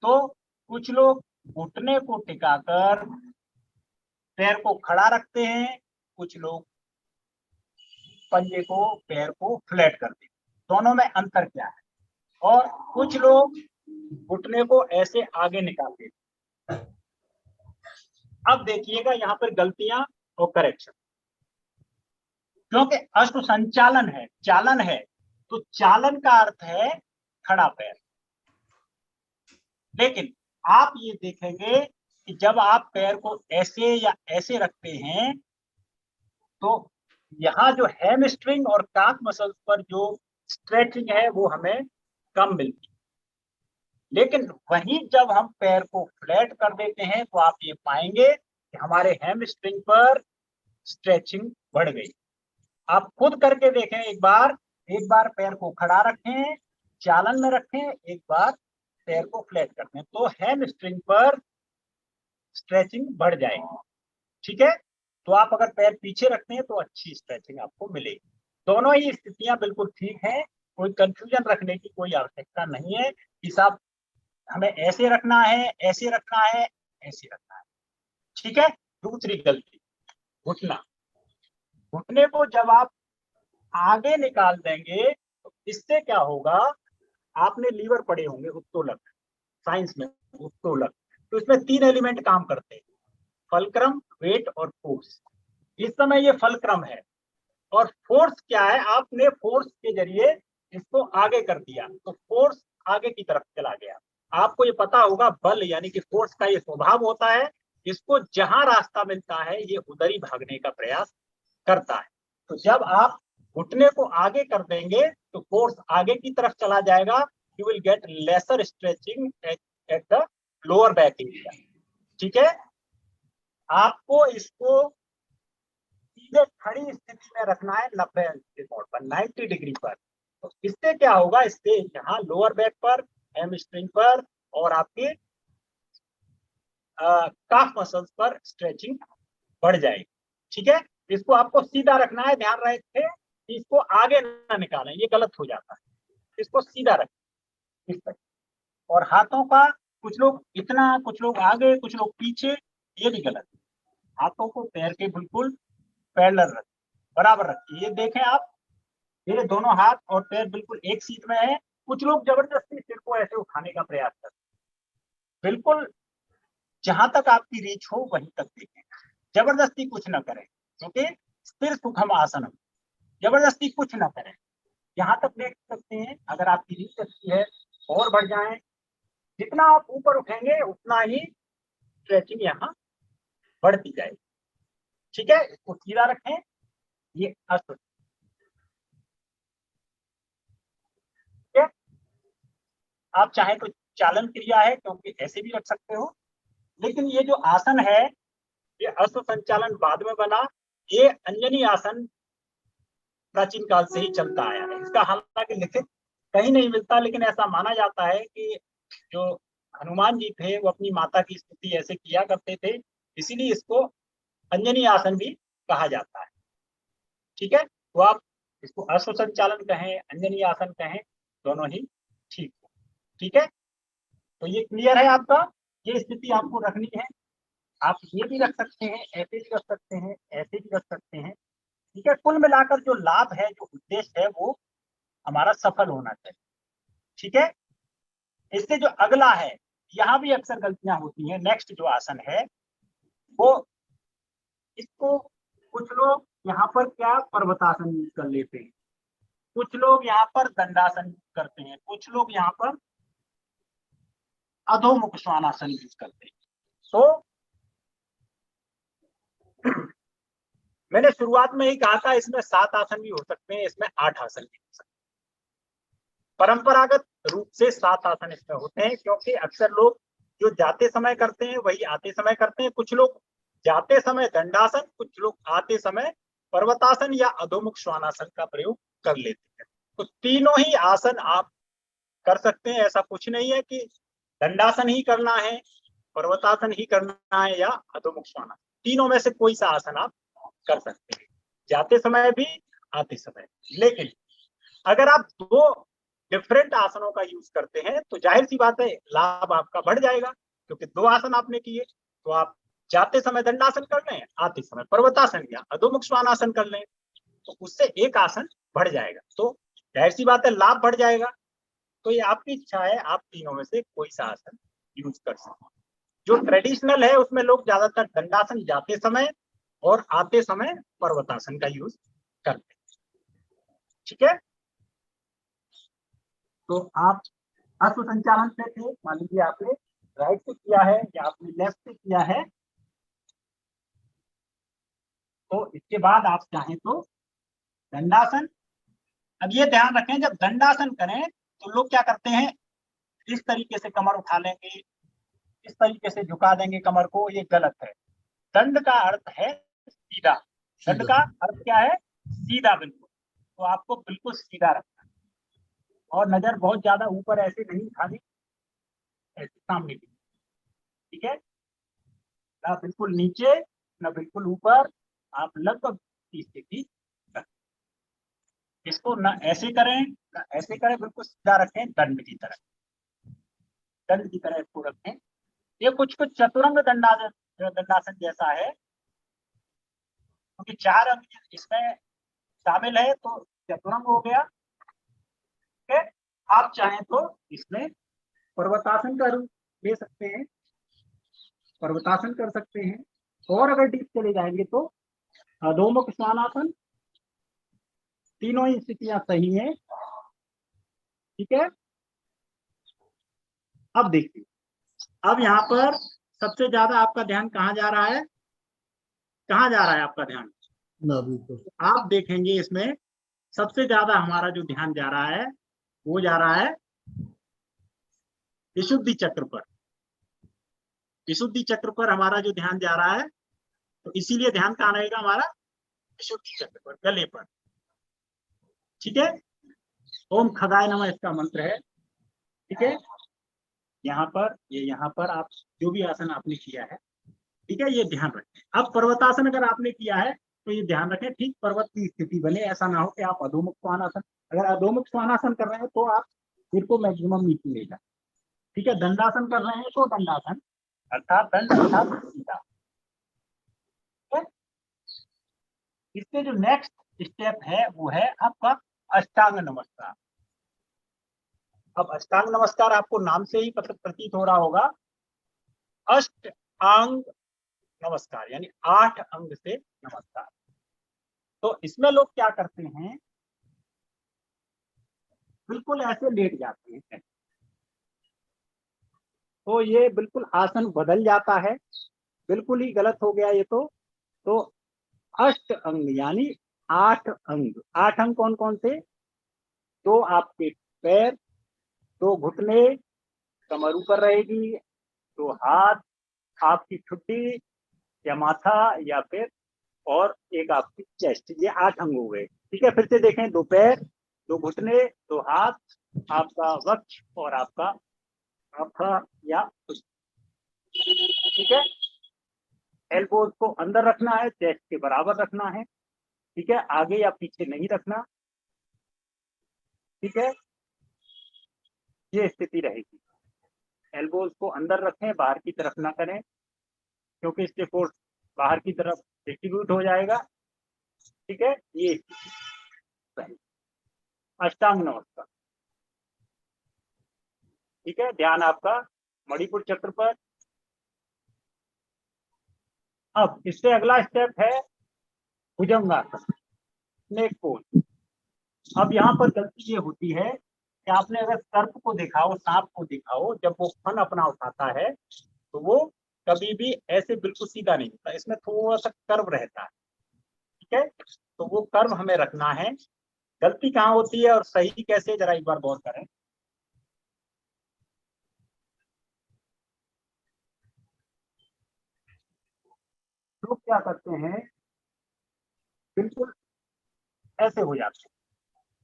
तो कुछ लोग घुटने को टिकाकर पैर को खड़ा रखते हैं, कुछ लोग पंजे को, पैर को फ्लैट करते हैं। दोनों में अंतर क्या है? और कुछ लोग घुटने को ऐसे आगे निकालते हैं। अब देखिएगा यहाँ पर गलतियां और करेक्शन, क्योंकि अश्व संचालन है, चालन है, तो चालन का अर्थ है खड़ा पैर। लेकिन आप ये देखेंगे कि जब आप पैर को ऐसे या ऐसे रखते हैं तो यहाँ जो हैमस्ट्रिंग और काफ मसल्स पर जो स्ट्रेचिंग है वो हमें कम मिलती है। लेकिन वहीं जब हम पैर को फ्लैट कर देते हैं तो आप ये पाएंगे कि हमारे हैमस्ट्रिंग पर स्ट्रेचिंग बढ़ गई। आप खुद करके देखें एक बार पैर को खड़ा रखें, चालन में रखें, एक बार पैर को फ्लैट करते हैं तो हैमस्ट्रिंग पर स्ट्रेचिंग बढ़ जाएगी। ठीक है, तो आप अगर पैर पीछे रखते हैं तो अच्छी स्ट्रेचिंग आपको मिलेगी। दोनों ही स्थितियां बिल्कुल ठीक है, कोई कंफ्यूजन रखने की कोई आवश्यकता नहीं है कि साहब हमें ऐसे रखना है, ऐसे रखना है, ऐसे रखना है। ठीक है, दूसरी गलती, घुटना। घुटने को जब आप आगे निकाल देंगे तो इससे क्या होगा, आपने लीवर पढ़े होंगे उत्तोलक, साइंस में उत्तोलक, तो इसमें 3 एलिमेंट काम करते हैं, फलक्रम, वेट और फोर्स। इस समय ये फलक्रम है और फोर्स क्या है, आपने फोर्स के जरिए इसको आगे कर दिया तो फोर्स आगे की तरफ चला गया। आपको ये पता होगा बल यानी कि फोर्स का ये स्वभाव होता है, इसको जहां रास्ता मिलता है ये उधर ही भागने का प्रयास करता है। तो जब आप घुटने को आगे कर देंगे तो फोर्स आगे की तरफ चला जाएगा, you will get lesser stretching at the lower back area. ठीक है, आपको इसको सीधे खड़ी स्थिति में रखना है 90 अंश के कोण पर, 90 डिग्री पर। तो इससे क्या होगा, इससे यहाँ लोअर बैक पर, हैमस्ट्रिंग पर और आपके काफ मसल्स पर स्ट्रेचिंग बढ़ जाएगी। ठीक है, इसको आपको सीधा रखना है। ध्यान रखे कि इसको आगे ना निकालें, ये गलत हो जाता है। इसको सीधा रखें इस तरह। और हाथों का कुछ लोग इतना, कुछ लोग आगे, कुछ लोग पीछे, ये भी गलत है। हाथों को पैर के बिल्कुल पैरेलल रखें, बराबर रखिए। ये देखें आप, मेरे दोनों हाथ और पैर बिल्कुल एक सीट में है। कुछ लोग जबरदस्ती सिर को ऐसे उठाने का प्रयास करते हैं। बिल्कुल जहां तक आपकी रीच हो वहीं तक देखें, जबरदस्ती कुछ ना करें, क्योंकि स्थिर सुखम आसन, जबरदस्ती कुछ ना करें। यहाँ तक देख सकते हैं, अगर आपकी रीच अच्छी है और बढ़ जाए, जितना आप ऊपर उठेंगे उतना ही स्ट्रेचिंग यहाँ बढ़ती जाएगी। ठीक है, इसको सीधा रखें। ये अश्व, ठीक है। आप चाहे तो चालन क्रिया है, क्योंकि ऐसे भी रख सकते हो, लेकिन ये जो आसन है ये अश्व संचालन बाद में बना। ये अंजनी आसन प्राचीन काल से ही चलता आया है। इसका हालांकि लिखित कहीं नहीं मिलता, लेकिन ऐसा माना जाता है कि जो हनुमान जी थे वो अपनी माता की स्तुति ऐसे किया करते थे, इसीलिए इसको अंजनी आसन भी कहा जाता है। ठीक है, तो आप इसको अश्व संचालन कहें, अंजनी आसन कहें, दोनों ही ठीक है। ठीक है, तो ये क्लियर है आपका। ये स्थिति आपको रखनी है। आप ये भी रख सकते हैं, ऐसे भी रख सकते हैं, ऐसे भी रख सकते हैं। ठीक है, कुल मिलाकर जो लाभ है, जो उद्देश्य है, वो हमारा सफल होना चाहिए। ठीक है, इससे जो अगला है, यहाँ भी अक्सर गलतियां होती हैं। नेक्स्ट जो आसन है वो, इसको कुछ लोग यहाँ पर क्या पर्वतासन यूज कर लेते हैं, कुछ लोग यहाँ पर दंडासन यूज करते हैं, कुछ लोग यहाँ पर अधोमुख श्वानासन यूज करते हैं। तो मैंने शुरुआत में ही कहा था, इसमें 7 आसन भी हो सकते हैं, इसमें 8 आसन भी हो सकते हैं। परंपरागत रूप से 7 आसन इसमें होते हैं, क्योंकि अक्सर लोग जो जाते समय करते हैं वही आते समय करते हैं। कुछ लोग जाते समय दंडासन, कुछ लोग आते समय पर्वतासन या अधोमुख श्वानासन का प्रयोग कर लेते हैं। तो तीनों ही आसन आप कर सकते हैं। ऐसा कुछ नहीं है कि दंडासन ही करना है, पर्वतासन ही करना है या अधोमुख श्वानासन। तीनों में से कोई सा आसन आप कर सकते हैं, जाते समय भी, आते समय। लेकिन अगर आप 2 डिफरेंट आसनों का यूज करते हैं तो जाहिर सी बात है लाभ आपका बढ़ जाएगा, क्योंकि 2 आसन आपने किए। तो आप जाते समय दंडासन कर लें, आते समय पर्वतासन या अधोमुख श्वानासन कर लें, तो उससे एक आसन बढ़ जाएगा। तो जाहिर सी बात है लाभ बढ़ जाएगा। तो ये आपकी इच्छा है, आप तीनों में से कोई सा आसन यूज कर सकते हैं। जो ट्रेडिशनल है उसमें लोग ज्यादातर दंडासन जाते समय और आते समय पर्वतासन का यूज करते हैं। ठीक है, तो आप अश्व संचालन से थे, मान लीजिए आपने राइट से किया है या आपने लेफ्ट से किया है, तो इसके बाद आप चाहें तो दंडासन। अब ये ध्यान रखें, जब दंडासन करें तो लोग क्या करते हैं, इस तरीके से कमर उठा लेंगे, इस तरीके से झुका देंगे कमर को। ये गलत है। दंड का अर्थ है सीधा। दंड का अर्थ क्या है? सीधा, बिल्कुल। तो आपको बिल्कुल सीधा रखना है और नजर बहुत ज्यादा ऊपर ऐसे नहीं उठानी, ऐसे सामने की। ठीक है, ना बिल्कुल नीचे ना बिल्कुल ऊपर, आप लगभग स्थिति। इसको ना ऐसे करें ना ऐसे करें, बिल्कुल सीधा रखें, दंड की तरह, दंड की तरह इसको रखें। ये कुछ कुछ चतुरंग दंडासन जैसा है, क्योंकि 4 अंग इसमें शामिल है, तो चतुरंग हो गया। ठीक है, आप चाहें तो इसमें पर्वतासन का रूप ले सकते हैं, पर्वतासन कर सकते हैं। और अगर डीप चले जाएंगे तो अधोमुख श्वानासन। तीनों ही स्थितियां सही हैं। ठीक है, अब देखिए, अब यहाँ पर सबसे ज्यादा आपका ध्यान कहाँ जा रहा है? कहाँ जा रहा है आपका ध्यान? आप देखेंगे इसमें सबसे ज्यादा हमारा जो ध्यान जा रहा है वो जा रहा है विशुद्धि चक्र पर। विशुद्धि चक्र पर हमारा जो ध्यान जा रहा है, तो इसीलिए ध्यान कहाँ रहेगा हमारा? विशुद्धि चक्र पर, गले पर। ठीक है, ओम खगाय नमः इसका मंत्र है। ठीक है, यहाँ पर यहाँ पर आप जो भी आसन आपने किया है, ठीक है, ये ध्यान रखें। अब पर्वतासन अगर आपने किया है तो ये ध्यान रखें ठीक पर्वत की स्थिति बने, ऐसा ना हो कि आप अधोमुख स्वानासन, अगर अधोमुख स्वानासन कर रहे हैं तो आप सिर को मैक्सिमम नीचे ले जाए। ठीक है, दंडासन कर रहे हैं तो दंडासन अर्थात दंड अर्थात सीधा। ठीक है, इसके जो नेक्स्ट स्टेप है वो है आपका अष्टांग नमस्कार। अब अष्टांग नमस्कार आपको नाम से ही प्रतीत हो रहा होगा, अष्ट अंग नमस्कार यानी 8 अंग से नमस्कार। तो इसमें लोग क्या करते हैं, बिल्कुल ऐसे लेट जाते हैं, तो ये बिल्कुल आसन बदल जाता है, बिल्कुल ही गलत हो गया ये तो अष्ट अंग यानी 8 अंग। 8 अंग कौन कौन से? 2 आपके पैर, 2 घुटने, कमर ऊपर रहेगी, 2 हाथ, आपकी ठुड्डी या माथा या फिर और एक आपकी चेस्ट, ये 8 अंग हो गए। ठीक है, फिर से देखें, 2 पैर, 2 घुटने, 2 हाथ, आपका वक्ष और आपका माथा या ठीक है, एल्बोज को अंदर रखना है, चेस्ट के बराबर रखना है। ठीक है, आगे या पीछे नहीं रखना। ठीक है, ये स्थिति रहेगी। एल्बोज को अंदर रखें, बाहर की तरफ ना करें, क्योंकि इससे फोर्स बाहर की तरफ डिस्ट्रीब्यूट हो जाएगा। ठीक है, ये अष्टांग नमस्कार। ठीक है, ध्यान आपका मणिपुर चक्र पर। अब इससे अगला स्टेप है भुजंगासन, स्नेक पोज। अब यहाँ पर गलती ये होती है कि आपने अगर सर्प को देखा हो, सांप को देखा हो, जब वो फन अपना उठाता है तो वो कभी भी ऐसे बिल्कुल सीधा नहीं होता, इसमें थोड़ा सा कर्व रहता है। ठीक है, तो वो कर्व हमें रखना है। गलती कहाँ होती है और सही कैसे, जरा एक बार गौर करें। लोग क्या करते हैं, बिल्कुल ऐसे हो जाते हैं,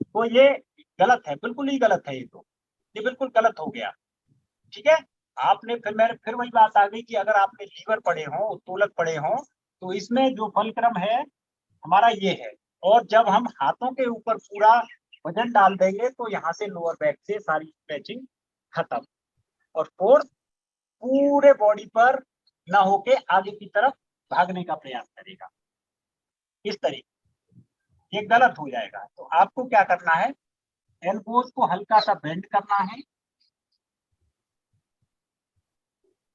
तो ये गलत है, बिल्कुल ही गलत है, ये बिल्कुल गलत हो गया। ठीक है, आपने फिर वही बात आ गई कि अगर आपने लीवर पढ़े हो, उत्तोलक पढ़े हो, तो इसमें जो फलक्रम है हमारा ये है, और जब हम हाथों के ऊपर पूरा वजन डाल देंगे तो यहाँ से लोअर बैक से सारी स्ट्रेचिंग खत्म, और फोर्स पूरे बॉडी पर ना होके आगे की तरफ भागने का प्रयास करेगा। इस तरीके ये गलत हो जाएगा। तो आपको क्या करना है, एल्बोज को हल्का सा बेंड करना है,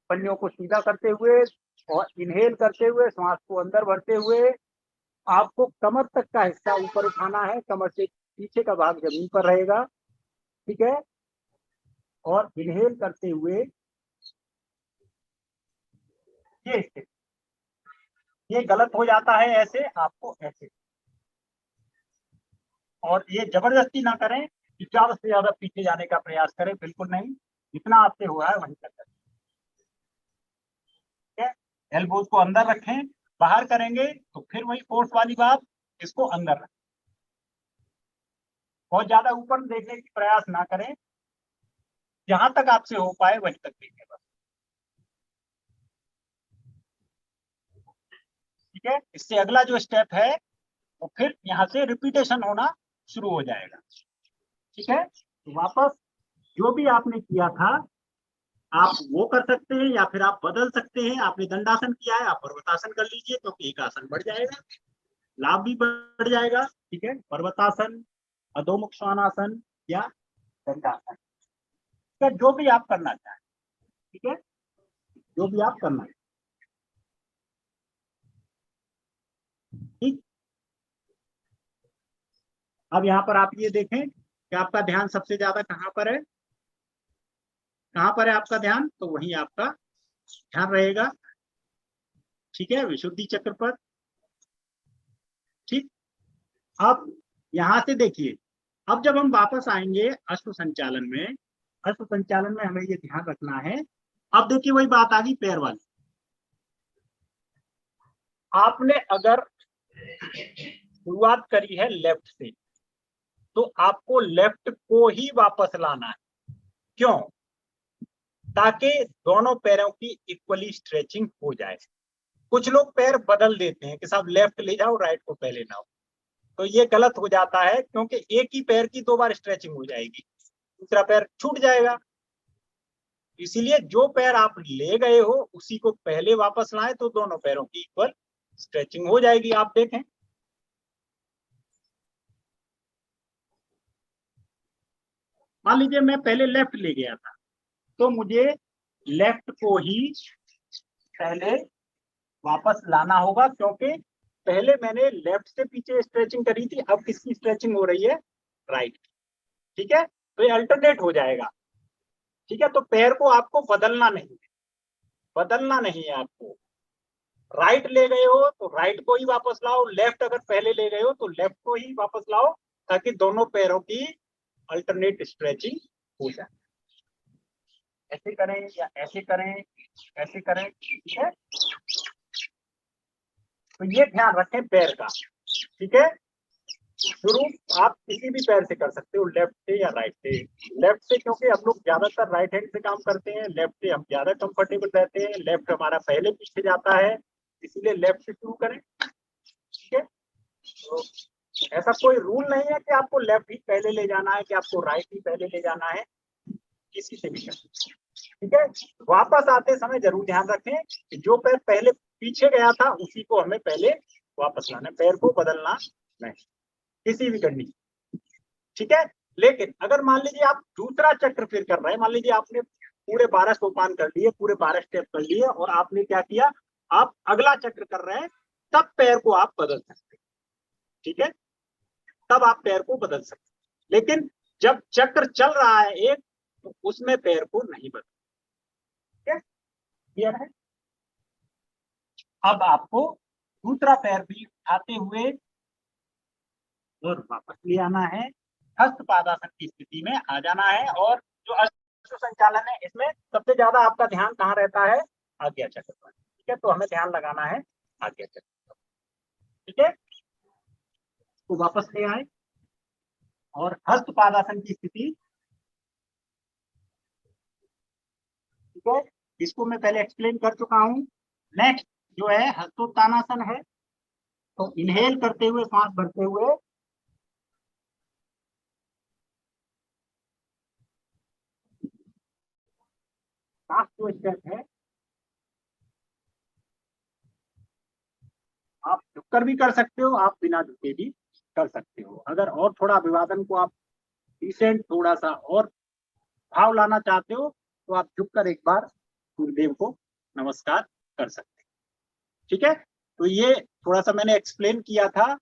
पन्नियों को सीधा करते हुए और इनहेल करते हुए, श्वास को अंदर भरते हुए आपको कमर तक का हिस्सा ऊपर उठाना है, कमर से पीछे का भाग जमीन पर रहेगा। ठीक है, और इनहेल करते हुए ये गलत हो जाता है, ऐसे आपको ऐसे, और ये जबरदस्ती ना करें कि ज्यादा से ज्यादा पीछे जाने का प्रयास करें, बिल्कुल नहीं, जितना आपसे हो रहा है वहीं तक करें। ठीक है, एल्बोज को अंदर रखें, बाहर करेंगे तो फिर वही फोर्स वाली बात, इसको अंदर रखें, बहुत ज्यादा ऊपर देखने की प्रयास ना करें, जहां तक आपसे हो पाए वहीं तक देखें बस। ठीक है, इससे अगला जो स्टेप है वो फिर यहाँ से रिपीटेशन होना शुरू हो जाएगा। ठीक है, तो वापस जो भी आपने किया था आप वो कर सकते हैं, या फिर आप बदल सकते हैं। आपने दंडासन किया है, आप पर्वतासन कर लीजिए, तो एक आसन बढ़ जाएगा, लाभ भी बढ़ जाएगा। ठीक है, पर्वतासन, अधोमुख श्वानासन या दंडासन, जो भी आप करना चाहें। ठीक है, जो भी आप करना है। ठीक, अब यहाँ पर आप ये देखें कि आपका ध्यान सबसे ज्यादा कहाँ पर है, कहाँ पर है आपका ध्यान, तो वहीं आपका ध्यान रहेगा। ठीक है, विशुद्धि चक्र पर। ठीक, अब यहाँ से देखिए, अब जब हम वापस आएंगे अश्व संचालन में, अश्व संचालन में हमें ये ध्यान रखना है। अब देखिए वही बात आ गई पैर वाली, आपने अगर शुरुआत करी है लेफ्ट से, तो आपको लेफ्ट को ही वापस लाना है। क्यों? ताकि दोनों पैरों की इक्वली स्ट्रेचिंग हो जाए। कुछ लोग पैर बदल देते हैं कि साहब लेफ्ट ले जाओ, राइट को पहले लाओ, तो ये गलत हो जाता है, क्योंकि एक ही पैर की 2 बार स्ट्रेचिंग हो जाएगी, दूसरा पैर छूट जाएगा। इसीलिए जो पैर आप ले गए हो उसी को पहले वापस लाएं, तो दोनों पैरों की इक्वल स्ट्रेचिंग हो जाएगी। आप देखें, मान लीजिए मैं पहले लेफ्ट ले गया था, तो मुझे लेफ्ट को ही पहले वापस लाना होगा, क्योंकि पहले मैंने लेफ्ट से पीछे स्ट्रेचिंग करी थी, अब किसकी स्ट्रेचिंग हो रही है? राइट। ठीक है, तो ये अल्टरनेट हो जाएगा। ठीक है, तो पैर को आपको बदलना नहीं है, बदलना नहीं है आपको। राइट ले गए हो तो राइट को ही वापस लाओ, लेफ्ट अगर पहले ले गए हो तो लेफ्ट को ही वापस लाओ, ताकि दोनों पैरों की अल्टरनेट स्ट्रेचिंग हो जाए। ऐसे करें या ऐसे करें, ऐसे करें। ठीक है, तो ये ध्यान रखें पैर का। ठीक है, शुरू आप किसी भी पैर से कर सकते हो, लेफ्ट से या राइट से। लेफ्ट से क्योंकि हम लोग ज्यादातर राइट हैंड से काम करते हैं, लेफ्ट से हम ज्यादा कंफर्टेबल रहते हैं, लेफ्ट हमारा पहले पीछे जाता है, इसीलिए लेफ्ट से शुरू करें। ठीक है, तो ऐसा कोई रूल नहीं है कि आपको लेफ्ट ही पहले ले जाना है, कि आपको राइट ही पहले ले जाना है, किसी से भी कर। ठीक है, वापस आते समय जरूर ध्यान रखें कि जो पैर पहले पीछे गया था उसी को हमें पहले वापस लाना है, पैर को बदलना नहीं किसी भी कंडीशन। ठीक है, लेकिन अगर मान लीजिए आप दूसरा चक्र फिर कर रहे हैं, मान लीजिए आपने पूरे 12 सोपान कर लिए, पूरे 12 स्टेप कर लिए, और आपने क्या किया, आप अगला चक्र कर रहे हैं, तब पैर को आप बदल सकते हैं। ठीक है, तब आप पैर को बदल सकते हैं, लेकिन जब चक्र चल रहा है एक, तो उसमें पैर को नहीं बदल। ठीक है, क्लियर है? अब आपको दूसरा पैर भी उठाते हुए और वापस ले आना है, हस्त पादासन की स्थिति में आ जाना है। और जो अश्व संचालन है, इसमें सबसे ज्यादा आपका ध्यान कहाँ रहता है? आज्ञा चक्र पर। ठीक है, तो हमें ध्यान लगाना है आज्ञा चक्र पर। ठीक है, तो वापस ले आए और हस्त पादासन की स्थिति। ठीक है, इसको मैं पहले एक्सप्लेन कर चुका हूं। नेक्स्ट जो है हस्तोत्तानासन है, तो इनहेल करते हुए सांस भरते हुए सांस जो स्टेप है, आप झुककर भी कर सकते हो, आप बिना झुके भी कर सकते हो। अगर और थोड़ा अभिवादन को आप डिसेंट, थोड़ा सा और भाव लाना चाहते हो, तो आप झुककर एक बार गुरुदेव को नमस्कार कर सकते हैं। ठीक है, तो ये थोड़ा सा मैंने एक्सप्लेन किया था,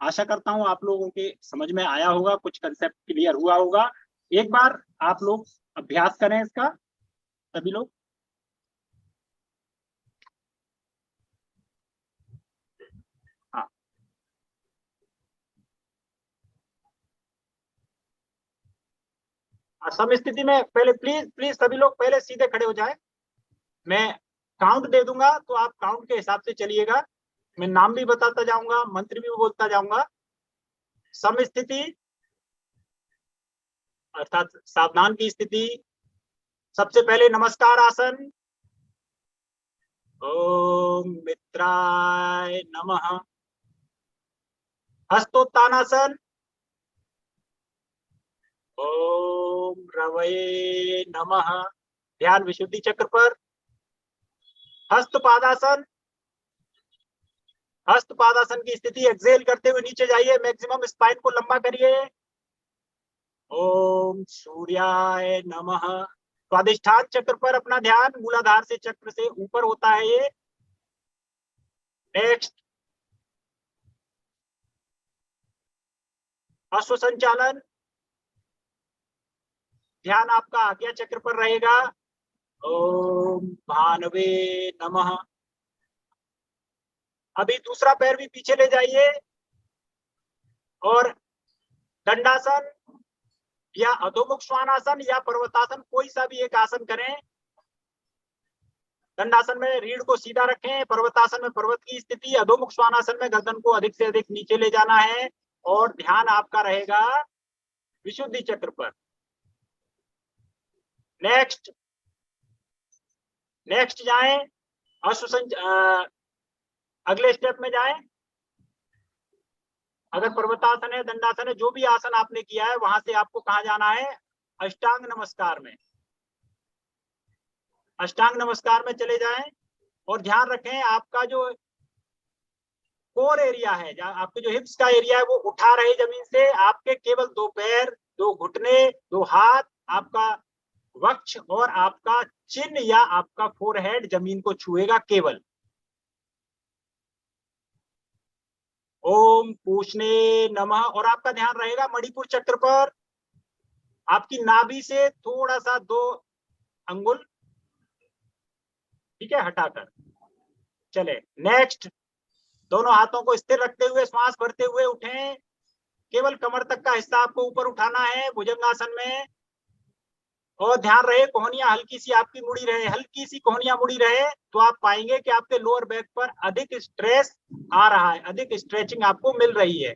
आशा करता हूं आप लोगों के समझ में आया होगा, कुछ कंसेप्ट क्लियर हुआ होगा। एक बार आप लोग अभ्यास करें इसका, सभी लोग। हाँ, सम स्थिति में पहले प्लीज प्लीज सभी लोग पहले सीधे खड़े हो जाए। मैं काउंट दे दूंगा, तो आप काउंट के हिसाब से चलिएगा। मैं नाम भी बताता जाऊंगा, मंत्र भी बोलता जाऊंगा। सम स्थिति अर्थात सावधान की स्थिति। सबसे पहले नमस्कार आसन, ओम मित्राय नमः। हस्तोत्तानासन, ओम रवये नमः। ध्यान विशुद्धि चक्र पर। हस्तपादासन, हस्तपादासन की स्थिति, एक्सेल करते हुए नीचे जाइए, मैक्सिमम स्पाइन को लंबा करिए। ओम सूर्याय नमः। स्वादिष्ठान चक्र पर अपना ध्यान, मूलाधार से चक्र से ऊपर होता है ये। नेक्स्ट अश्व संचालन, ध्यान आपका आज्ञा चक्र पर रहेगा। ओम भानवे नमः। अभी दूसरा पैर भी पीछे ले जाइए और दंडासन या अधोमुख श्वानासन या पर्वतासन, कोई सा भी एक आसन करें। दंडासन में रीढ़ को सीधा रखें, पर्वतासन में पर्वत की स्थिति, अधोमुख श्वानासन में गर्दन को अधिक से अधिक नीचे ले जाना है और ध्यान आपका रहेगा विशुद्धि चक्र पर। नेक्स्ट जाएं, अगले स्टेप में जाएं। अगर पर्वतासन है, दंडासन है, जो भी आसन आपने किया है वहां से आपको कहाँ जाना है, अष्टांग नमस्कार में। अष्टांग नमस्कार में चले जाएं और ध्यान रखें आपका जो कोर एरिया है, आपके जो हिप्स का एरिया है वो उठा रहे जमीन से। आपके केवल 2 पैर, 2 घुटने, 2 हाथ, आपका वक्ष और आपका चिन्ह या आपका फोरहेड जमीन को छुएगा केवल। ओम पूषणे नमः। और आपका ध्यान रहेगा मणिपुर चक्र पर, आपकी नाभि से थोड़ा सा 2 अंगुल, ठीक है, हटाकर चले। नेक्स्ट, दोनों हाथों को स्थिर रखते हुए श्वास भरते हुए उठें। केवल कमर तक का हिस्सा आपको ऊपर उठाना है भुजंगासन में। और ध्यान रहे कोहनियां हल्की सी आपकी मुड़ी रहे, हल्की सी कोहनियां मुड़ी रहे तो आप पाएंगे कि आपके लोअर बैक पर अधिक स्ट्रेस आ रहा है, अधिक स्ट्रेचिंग आपको मिल रही है।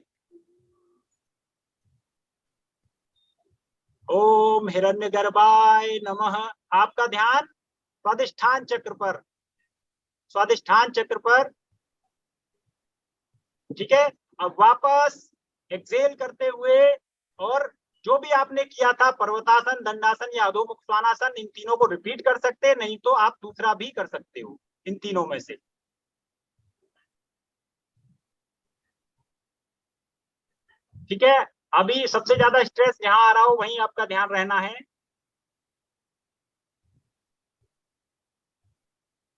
ओम हिरण्यगर्भाय नमः। आपका ध्यान स्वादिष्ठान चक्र पर, स्वादिष्ठान चक्र पर, ठीक है। अब वापस एक्सेल करते हुए और जो भी आपने किया था पर्वतासन, दंडासन या अधोमुख श्वानासन, इन तीनों को रिपीट कर सकते हैं, नहीं तो आप दूसरा भी कर सकते हो इन तीनों में से। ठीक है, अभी सबसे ज्यादा स्ट्रेस जहां आ रहा हो वहीं आपका ध्यान रहना है।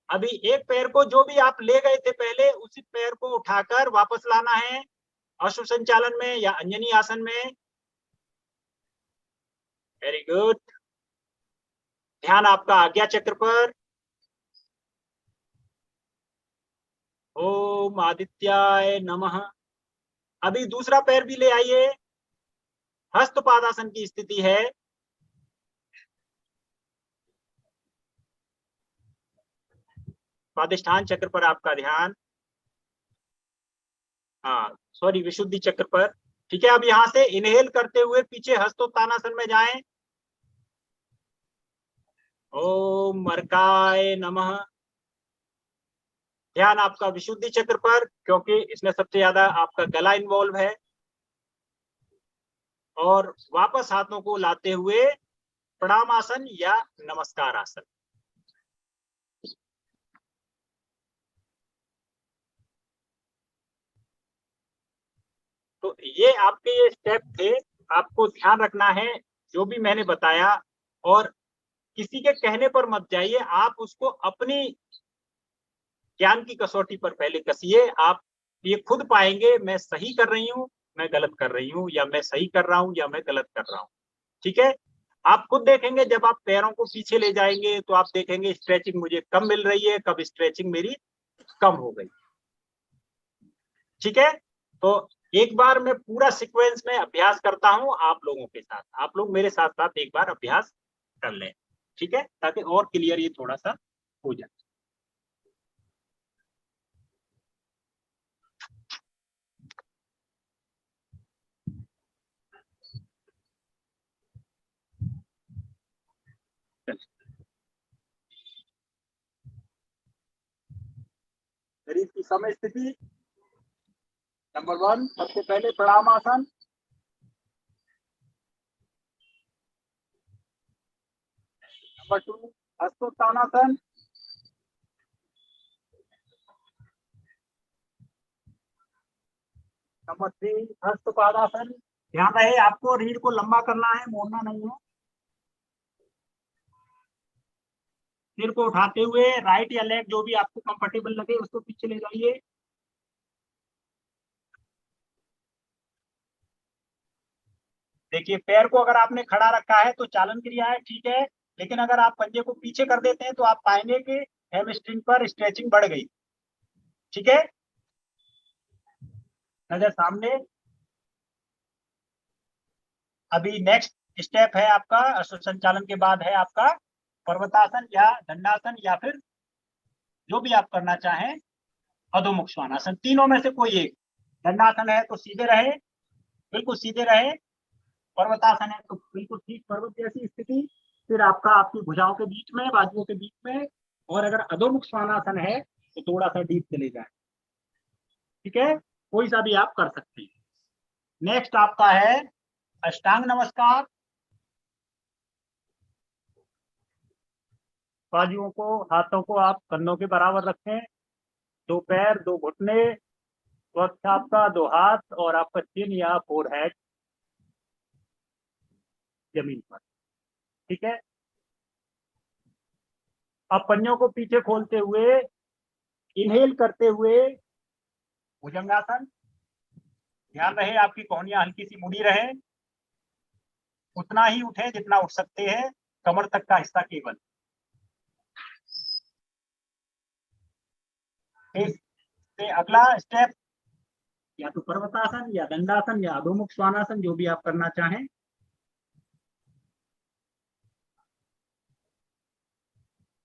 अभी एक पैर को जो भी आप ले गए थे पहले, उसी पैर को उठाकर वापस लाना है अश्व संचालन में या अंजनी आसन में। Very good. ध्यान आपका आज्ञा चक्र पर। ओम आदित्याय नमः। अभी दूसरा पैर भी ले आइए, हस्तपादासन की स्थिति है। स्वादिष्ठान चक्र पर आपका ध्यान, हाँ सॉरी, विशुद्धि चक्र पर। ठीक है, अब यहां से इनहेल करते हुए पीछे हस्तोत्तानासन में जाएं। ओम अर्काय नमः। ध्यान आपका विशुद्धि चक्र पर, क्योंकि इसमें सबसे ज्यादा आपका गला इन्वॉल्व है। और वापस हाथों को लाते हुए प्रणाम आसन या नमस्कार आसन। तो ये आपके ये स्टेप थे, आपको ध्यान रखना है जो भी मैंने बताया, और किसी के कहने पर मत जाइए, आप उसको अपनी ज्ञान की कसौटी पर पहले कसिए। आप ये खुद पाएंगे मैं सही कर रही हूँ, मैं गलत कर रही हूँ, या मैं सही कर रहा हूँ या मैं गलत कर रहा हूँ। ठीक है, आप खुद देखेंगे जब आप पैरों को पीछे ले जाएंगे तो आप देखेंगे स्ट्रेचिंग मुझे कम मिल रही है, कब स्ट्रेचिंग मेरी कम हो गई। ठीक है, तो एक बार मैं पूरा सीक्वेंस में अभ्यास करता हूं आप लोगों के साथ, आप लोग मेरे साथ साथ एक बार अभ्यास कर लें। ठीक है, ताकि और क्लियर ये थोड़ा सा हो जाए। शरीर की समय स्थिति, नंबर 1 सबसे पहले प्रणाम आसन। नंबर 2 हस्तोत्तानासन। नंबर 3 हस्तपादासन। ध्यान रहे आपको रीढ़ को लंबा करना है, मोड़ना नहीं है। सिर को उठाते हुए राइट या लेफ्ट जो भी आपको कंफर्टेबल लगे उसको पीछे ले जाइए। देखिए, पैर को अगर आपने खड़ा रखा है तो चालन क्रिया है, ठीक है, लेकिन अगर आप पंजे को पीछे कर देते हैं तो आप पाएंगे कि हैमस्ट्रिंग पर स्ट्रेचिंग बढ़ गई। ठीक है, नजर सामने। अभी नेक्स्ट स्टेप है आपका अश्व संचालन के बाद है आपका पर्वतासन या दंडासन या फिर जो भी आप करना चाहें। अधोमुख श्वानासन, तीनों में से कोई एक। दंडासन है तो सीधे रहे, बिल्कुल सीधे रहे। पर्वतासन है तो बिल्कुल ठीक पर्वत जैसी स्थिति, फिर आपकी भुजाओं के बीच में, बाजुओं के बीच में। और अगर अधोमुख श्वानासन है तो थोड़ा सा डीप चले जाए। ठीक है, कोई सा भी आप कर सकते हैं। नेक्स्ट आपका है अष्टांग नमस्कार। बाजुओं को, हाथों को आप कंधों के बराबर रखें, 2 पैर 2 घुटने, वक्त आपका 2 हाथ और आपका चिन या फोरहेड जमीन पर। ठीक है, अब पंजों को पीछे खोलते हुए, इनहेल करते हुए भुजंगासन। ध्यान रहे आपकी कोहनियां हल्की सी मुड़ी रहे, उतना ही उठे जितना उठ सकते हैं, कमर तक का हिस्सा केवल। से अगला स्टेप या तो पर्वतासन या दंडासन या अधोमुख श्वानासन, जो भी आप करना चाहें।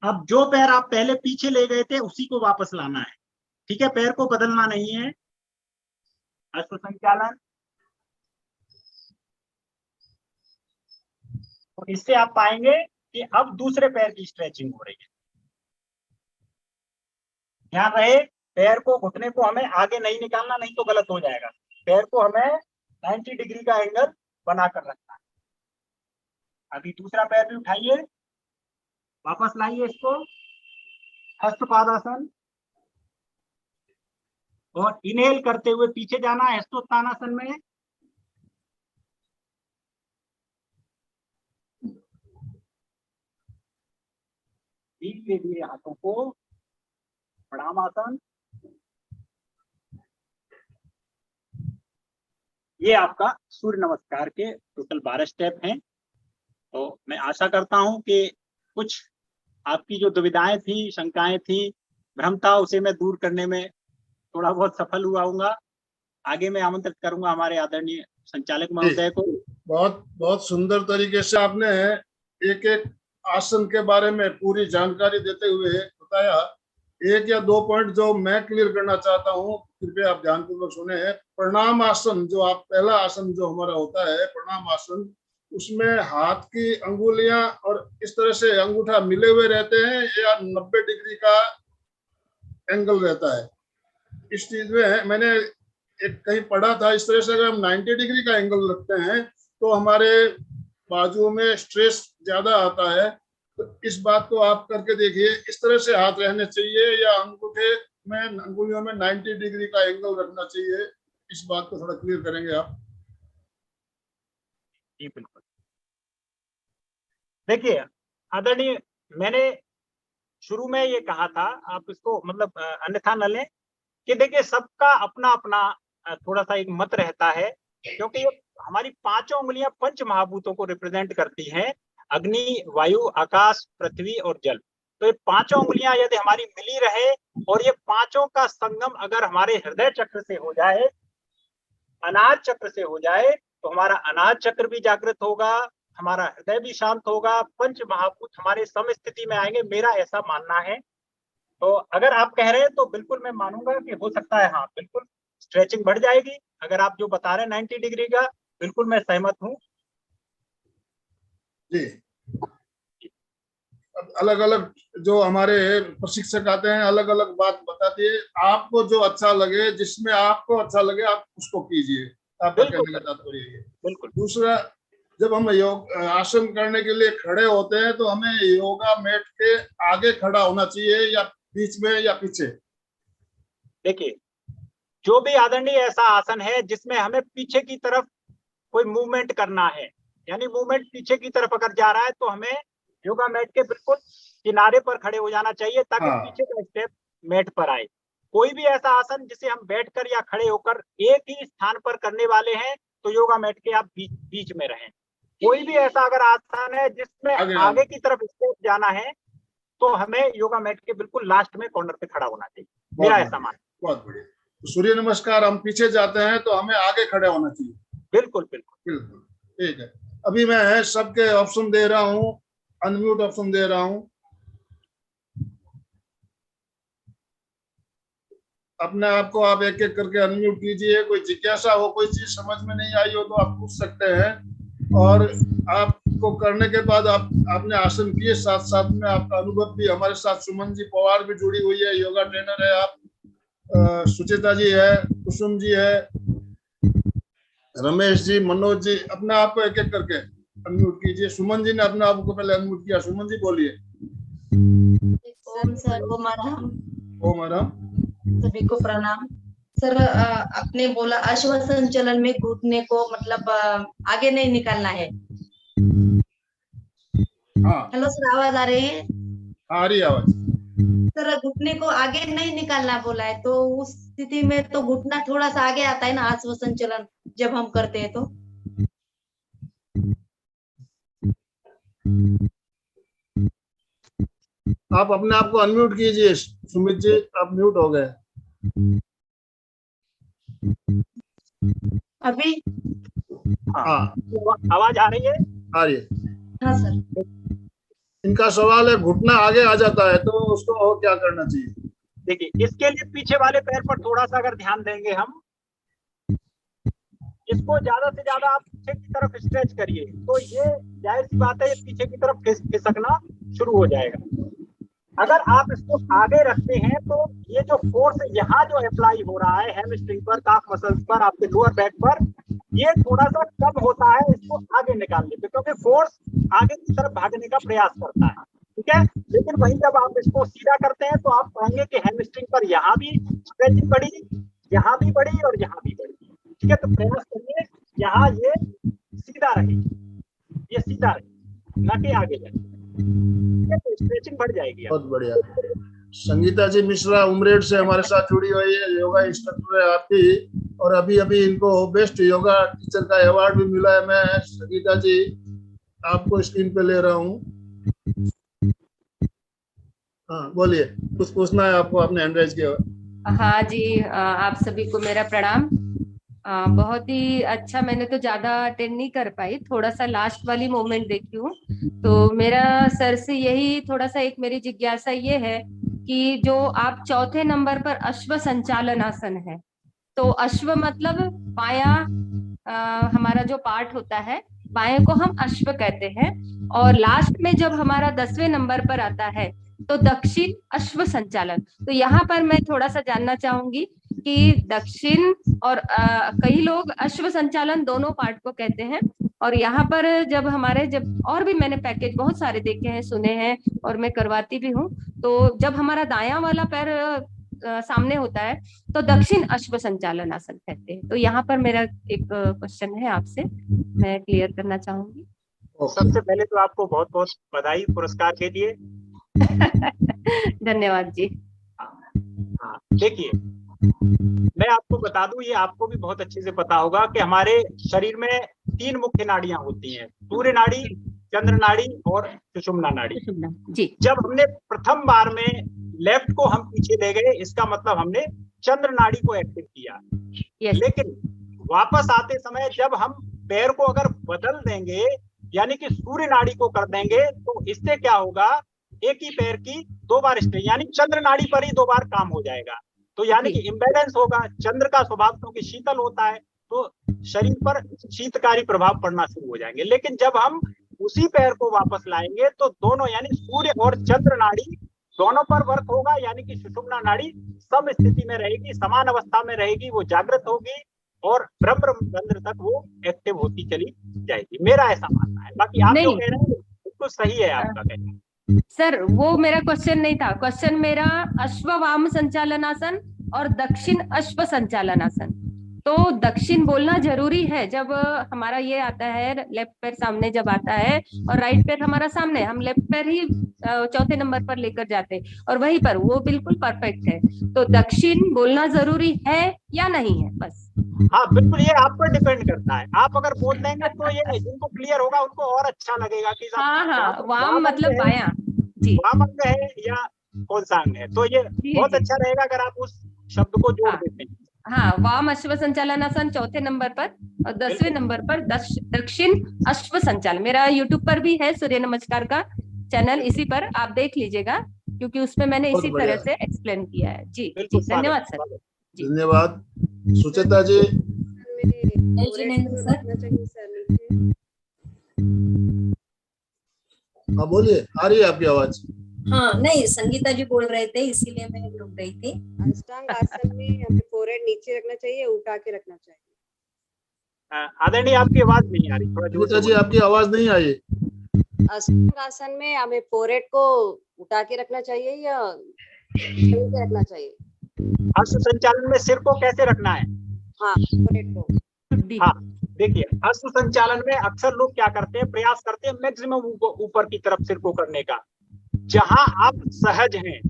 अब जो पैर आप पहले पीछे ले गए थे उसी को वापस लाना है। ठीक है, पैर को बदलना नहीं है। अश्व संचालन, और इससे आप पाएंगे कि अब दूसरे पैर की स्ट्रेचिंग हो रही है। ध्यान रहे, पैर को, घुटने को हमें आगे नहीं निकालना, नहीं तो गलत हो जाएगा। पैर को हमें 90 डिग्री का एंगल बनाकर रखना है। अभी दूसरा पैर भी उठाइए, वापस लाइए इसको, हस्तपादासन, और इनहेल करते हुए पीछे जाना है हस्तोत्थानासन में। धीरे धीरे हाथों को प्रणामासन। ये आपका सूर्य नमस्कार के टोटल 12 स्टेप हैं। तो मैं आशा करता हूं कि कुछ आपकी जो दुविधाएं थी, शंकाएं थी, भ्रम था, उसे मैं दूर करने में थोड़ा बहुत सफल हुआ हूँगा। आगे मैं आमंत्रित करूंगा हमारे आदरणीय संचालक महोदय को। बहुत बहुत सुंदर तरीके से आपने एक एक आसन के बारे में पूरी जानकारी देते हुए बताया। 1 या 2 पॉइंट जो मैं क्लियर करना चाहता हूँ, कृपया आप ध्यानपूर्वक सुने। प्रणाम आसन, जो आप पहला आसन जो हमारा होता है प्रणाम आसन, उसमें हाथ की अंगुलियां और इस तरह से अंगूठा मिले हुए रहते हैं या 90 डिग्री का एंगल रहता है। इस चीज में मैंने एक कहीं पढ़ा था, इस तरह से अगर हम 90 डिग्री का एंगल रखते हैं तो हमारे बाजुओं में स्ट्रेस ज्यादा आता है। तो इस बात को आप करके देखिए, इस तरह से हाथ रहने चाहिए या अंगूठे में, अंगुलियों में 90 डिग्री का एंगल रखना चाहिए। इस बात को थोड़ा क्लियर करेंगे आप? जी बिल्कुल। देखिए आदरणीय, मैंने शुरू में ये कहा था, आप इसको मतलब अन्यथा न लें, कि देखिए सबका अपना अपना थोड़ा सा एक मत रहता है, क्योंकि हमारी 5 उंगलियां पंच महाभूतों को रिप्रेजेंट करती हैं, अग्नि, वायु, आकाश, पृथ्वी और जल। तो ये 5 उंगलियां यदि हमारी मिली रहे और ये 5 का संगम अगर हमारे हृदय चक्र से हो जाए, अनाहत चक्र से हो जाए, तो हमारा अनाहत चक्र भी जागृत होगा, हमारा हृदय भी शांत होगा, पंच महाभूत हमारे समस्थिति में आएंगे। मेरा ऐसा मानना है। तो अगर आप कह रहे हैं तो बिल्कुल मैं मानूंगा कि हो सकता है, हाँ बिल्कुल स्ट्रेचिंग बढ़ जाएगी। अगर आप जो बता रहे हैं 90 डिग्री का, बिल्कुल मैं सहमत हूँ जी। अलग अलग जो हमारे प्रशिक्षक आते हैं, अलग अलग बात बताती है। आपको जो अच्छा लगे, जिसमें आपको अच्छा लगे, आप उसको कीजिए। आपका कहने का तात्पर्य ये। बिल्कुल। दूसरा, जब हम योग आसन करने के लिए खड़े होते हैं तो हमें योगा मैट के आगे खड़ा होना चाहिए या बीच में या पीछे? देखिए, जो भी आदरणीय ऐसा आसन है जिसमें हमें पीछे की तरफ कोई मूवमेंट करना है, यानी मूवमेंट पीछे की तरफ अगर जा रहा है, तो हमें योगा मैट के बिल्कुल किनारे पर खड़े हो जाना चाहिए, ताकि पीछे का स्टेप मैट पर आए। कोई भी ऐसा आसन जिसे हम बैठकर या खड़े होकर एक ही स्थान पर करने वाले हैं, तो योगा मैट के आप बीच में रहें। कोई भी ऐसा अगर आसन है जिसमें आगे की तरफ स्टेप जाना है, तो हमें योगा मैट के बिल्कुल लास्ट में कॉर्नर पे खड़ा होना चाहिए। मेरा ऐसा मानना। बहुत बढ़िया। तो सूर्य नमस्कार हम पीछे जाते हैं तो हमें आगे खड़े होना चाहिए। बिल्कुल बिल्कुल बिल्कुल ठीक है। अभी मैं सबके ऑप्शन दे रहा हूँ, अनम्यूट ऑप्शन दे रहा हूँ। अपने आप को आप एक एक करके अनम्यूट कीजिए। कोई जिज्ञासा हो, कोई चीज समझ में नहीं आई हो तो आप पूछ सकते हैं। और आपको करने के बाद आपने आसन किए, साथ साथ में आपका अनुभव भी। हमारे साथ सुमन जी पवार भी जुड़ी हुई है, योगा ट्रेनर है आप। सुचिता जी है, कुसुम जी है, रमेश जी, मनोज जी। अपने आप को एक एक करके अनम्यूट कीजिए। सुमन जी ने अपने आप को पहले अनम्यूट किया। सुमन जी बोलिए। ओम सर, ओम आराम। ओम आराम। सभी को प्रणाम। सर, आपने बोला अश्व संचलन में घुटने को मतलब आगे नहीं निकालना है। हाँ, हेलो सर, आवाज आ रही है? आ रही आवाज। सर, घुटने को आगे नहीं निकालना बोला है, तो उस स्थिति में तो घुटना थोड़ा सा आगे आता है ना, अश्व संचलन जब हम करते हैं तो। आप अपने आप को अनम्यूट कीजिए। सुमित जी, आप म्यूट हो गए। अभी? हाँ, आवाज आ रही है? आ रही है। हाँ सर। इनका सवाल है, घुटना आगे आ जाता है तो उसको और क्या करना चाहिए? देखिए, इसके लिए पीछे वाले पैर पर थोड़ा सा अगर ध्यान देंगे हम, इसको ज्यादा से ज्यादा आप पीछे की तरफ स्ट्रेच करिए, तो ये जाहिर सी बात है, ये पीछे की तरफ खिसकना शुरू हो जाएगा। अगर आप इसको आगे रखते हैं तो ये जो फोर्स यहाँ जो अप्लाई हो रहा है हैमस्ट्रिंग पर, काफ मसल्स पर, आपके लोअर बैक पर, ये थोड़ा सा कम होता है इसको आगे निकालने पे, क्योंकि फोर्स आगे की तरफ भागने का प्रयास करता है। ठीक है, लेकिन वहीं जब आप इसको सीधा करते हैं तो आप पाएंगे कि हैमस्ट्रिंग पर यहाँ भी स्ट्रेचिंग बढ़ी, यहाँ भी बढ़ी और यहाँ भी बढ़ी। ठीक है, तो प्रयास करिए यहाँ ये सीधा रहे, ये सीधा रहे, ना कि आगे जाए। तो स्ट्रेचिंग बढ़ जाएगी। बहुत बढ़िया। संगीता जी मिश्रा उमरेड से हमारे साथ जुड़ी हुई है, योगा इंस्ट्रक्टर है आपकी, और अभी अभी इनको बेस्ट योगा टीचर का अवार्ड भी मिला है। मैं संगीता जी आपको स्क्रीन पे ले रहा हूँ। हाँ, बोलिए, कुछ पूछना है आपको, आपने हैंड रेज किया। हाँ जी, आप सभी को मेरा प्रणाम। बहुत ही अच्छा। मैंने तो ज्यादा अटेंड नहीं कर पाई, थोड़ा सा लास्ट वाली मोमेंट देखी हूँ। तो मेरा सर से यही थोड़ा सा एक मेरी जिज्ञासा ये है कि जो आप चौथे नंबर पर अश्व संचालन आसन है, तो अश्व मतलब बायां हमारा जो पार्ट होता है, बाएं को हम अश्व कहते हैं। और लास्ट में जब हमारा 10वें नंबर पर आता है तो दक्षिण अश्व संचालन। तो यहाँ पर मैं थोड़ा सा जानना चाहूंगी कि दक्षिण और कई लोग अश्व संचालन दोनों पार्ट को कहते हैं। और यहाँ पर जब और भी मैंने पैकेज बहुत सारे देखे हैं, सुने हैं, और मैं करवाती भी हूँ। तो जब हमारा दायां वाला पैर सामने होता है तो दक्षिण अश्व संचालन आसन कहते हैं। तो यहाँ पर मेरा एक क्वेश्चन है आपसे, मैं क्लियर करना चाहूंगी। सबसे पहले तो आपको बहुत बहुत बधाई पुरस्कार के लिए। धन्यवाद जी। हाँ, देखिए, मैं आपको बता दूं, ये आपको भी बहुत अच्छे से पता होगा कि हमारे शरीर में 3 मुख्य नाड़ियां होती हैं, सूर्य नाड़ी, चंद्र नाड़ी और सुषुम्ना नाड़ी जी। जब हमने प्रथम बार में लेफ्ट को हम पीछे ले गए, इसका मतलब हमने चंद्र नाड़ी को एक्टिव किया। लेकिन वापस आते समय जब हम पैर को अगर बदल देंगे, यानी कि सूर्य नाड़ी को कर देंगे, तो इससे क्या होगा, एक ही पैर की 2 बार स्ट्रेच, यानी चंद्र नाड़ी पर ही 2 बार काम हो जाएगा। तो यानी कि इम्बैलेंस होगा। चंद्र का स्वभाव क्योंकि शीतल होता है, तो शरीर पर शीतकारी प्रभाव पड़ना शुरू हो जाएंगे। लेकिन जब हम उसी पैर को वापस लाएंगे तो दोनों, यानी सूर्य और चंद्र नाड़ी दोनों पर वर्क होगा, यानी कि सुषुम्ना नाड़ी सम स्थिति में रहेगी, समान अवस्था में रहेगी, वो जागृत होगी और ब्रह्म रंध्र तक वो एक्टिव होती चली जाएगी। मेरा ऐसा मानना है। बाकी आप जो कह रहे हैं बिल्कुल सही है आपका कहना। सर, वो मेरा क्वेश्चन नहीं था। क्वेश्चन मेरा अश्व वाम संचालनासन और दक्षिण अश्व संचालनासन। तो दक्षिण बोलना जरूरी है जब हमारा ये आता है, लेफ्ट पैर सामने जब आता है और राइट पैर हमारा सामने, हम लेफ्ट पैर ही चौथे नंबर पर लेकर जाते हैं और वहीं पर वो बिल्कुल परफेक्ट है। तो दक्षिण बोलना जरूरी है या नहीं है, बस। हाँ बिल्कुल, ये आप पर डिपेंड करता है। आप अगर बोल देंगे तो ये जिनको क्लियर होगा उनको और अच्छा लगेगा कि हाँ, वाम मतलब बायां जी, वाम अंग है या कौन सा अंग है। तो ये बहुत अच्छा रहेगा अगर आप उस शब्द को जोड़ देते हैं। हाँ, वाम अश्व संचालनासन चौथे नंबर पर और 10वें नंबर पर दक्षिण अश्व संचालन। मेरा यूट्यूब पर भी है सूर्य नमस्कार का चैनल, इसी पर आप देख लीजिएगा। क्योंकि उसमें मैंने बहुत इसी बढ़िया। तरह से एक्सप्लेन किया है। जी बिल्कुल, जी, धन्यवाद सर। स्वागत। जी। धन्यवाद। सुचेता जी, जय जिनेंद्र सर। हाँ बोलिए, आ रही है आपकी आवाज। हाँ, नहीं, संगीता जी बोल रहे थे इसीलिए मैं रुक गई थी। अष्टांग आसन में हमें फोrehead नीचे रखना चाहिए, उठा के रखना चाहिए। आदरणीय, आपकी आवाज नहीं आ रही, थोड़ा जोर सुचेता से जी, बोलिए। आपकी आवाज नहीं आई। अष्टांग आसन में हमें फोrehead को उठा के रखना चाहिए या छोड़ के रखना चाहिए? हस्त संचालन में सिर को कैसे रखना है? हाँ, फोrehead को। शुद्धि। हाँ, देखिए, हस्त संचालन में अक्सर लोग क्या करते हैं, प्रयास करते हैं मैक्सिमम ऊपर की तरफ सिर को करने का। जहां आप सहज हैं,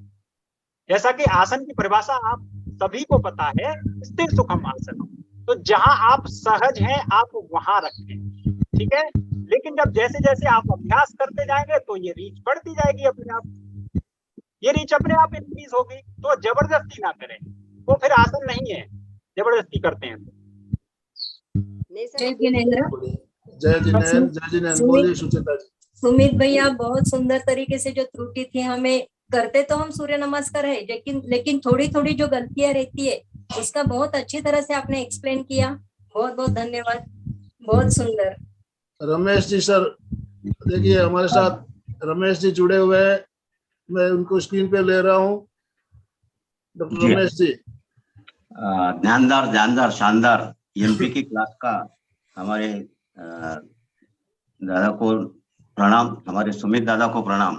जैसा कि आसन की परिभाषा आप सभी को पता है, स्थिर सुखम आसन। तो जहां आप सहज हैं, आप वहां रखें, ठीक है। लेकिन जब जैसे जैसे आप अभ्यास करते जाएंगे तो ये रीच बढ़ती जाएगी अपने आप, ये रीच अपने आप इंक्रीज होगी। तो जबरदस्ती ना करें, वो फिर आसन नहीं है, जबरदस्ती करते हैं। नहीं सर, जय जिनेंद्र। जय जिनेंद्र, बोलिए सुचेता जी। सुमित भैया, बहुत सुंदर तरीके से जो त्रुटि थी, हमें करते तो हम सूर्य नमस्कार है, लेकिन थोड़ी थोड़ी जो गलतियां रहती है उसका बहुत अच्छी तरह से आपने एक्सप्लेन किया। बहुत बहुत धन्यवाद, बहुत सुंदर। रमेश जी सर, देखिए हमारे साथ रमेश जी जुड़े हुए हैं, मैं उनको स्क्रीन पे ले रहा हूँ। डॉक्टर जी। रमेश जी, ध्यानदार शानदार एमपी की क्लास का हमारे दादा को प्रणाम, हमारे सुमित दादा को प्रणाम।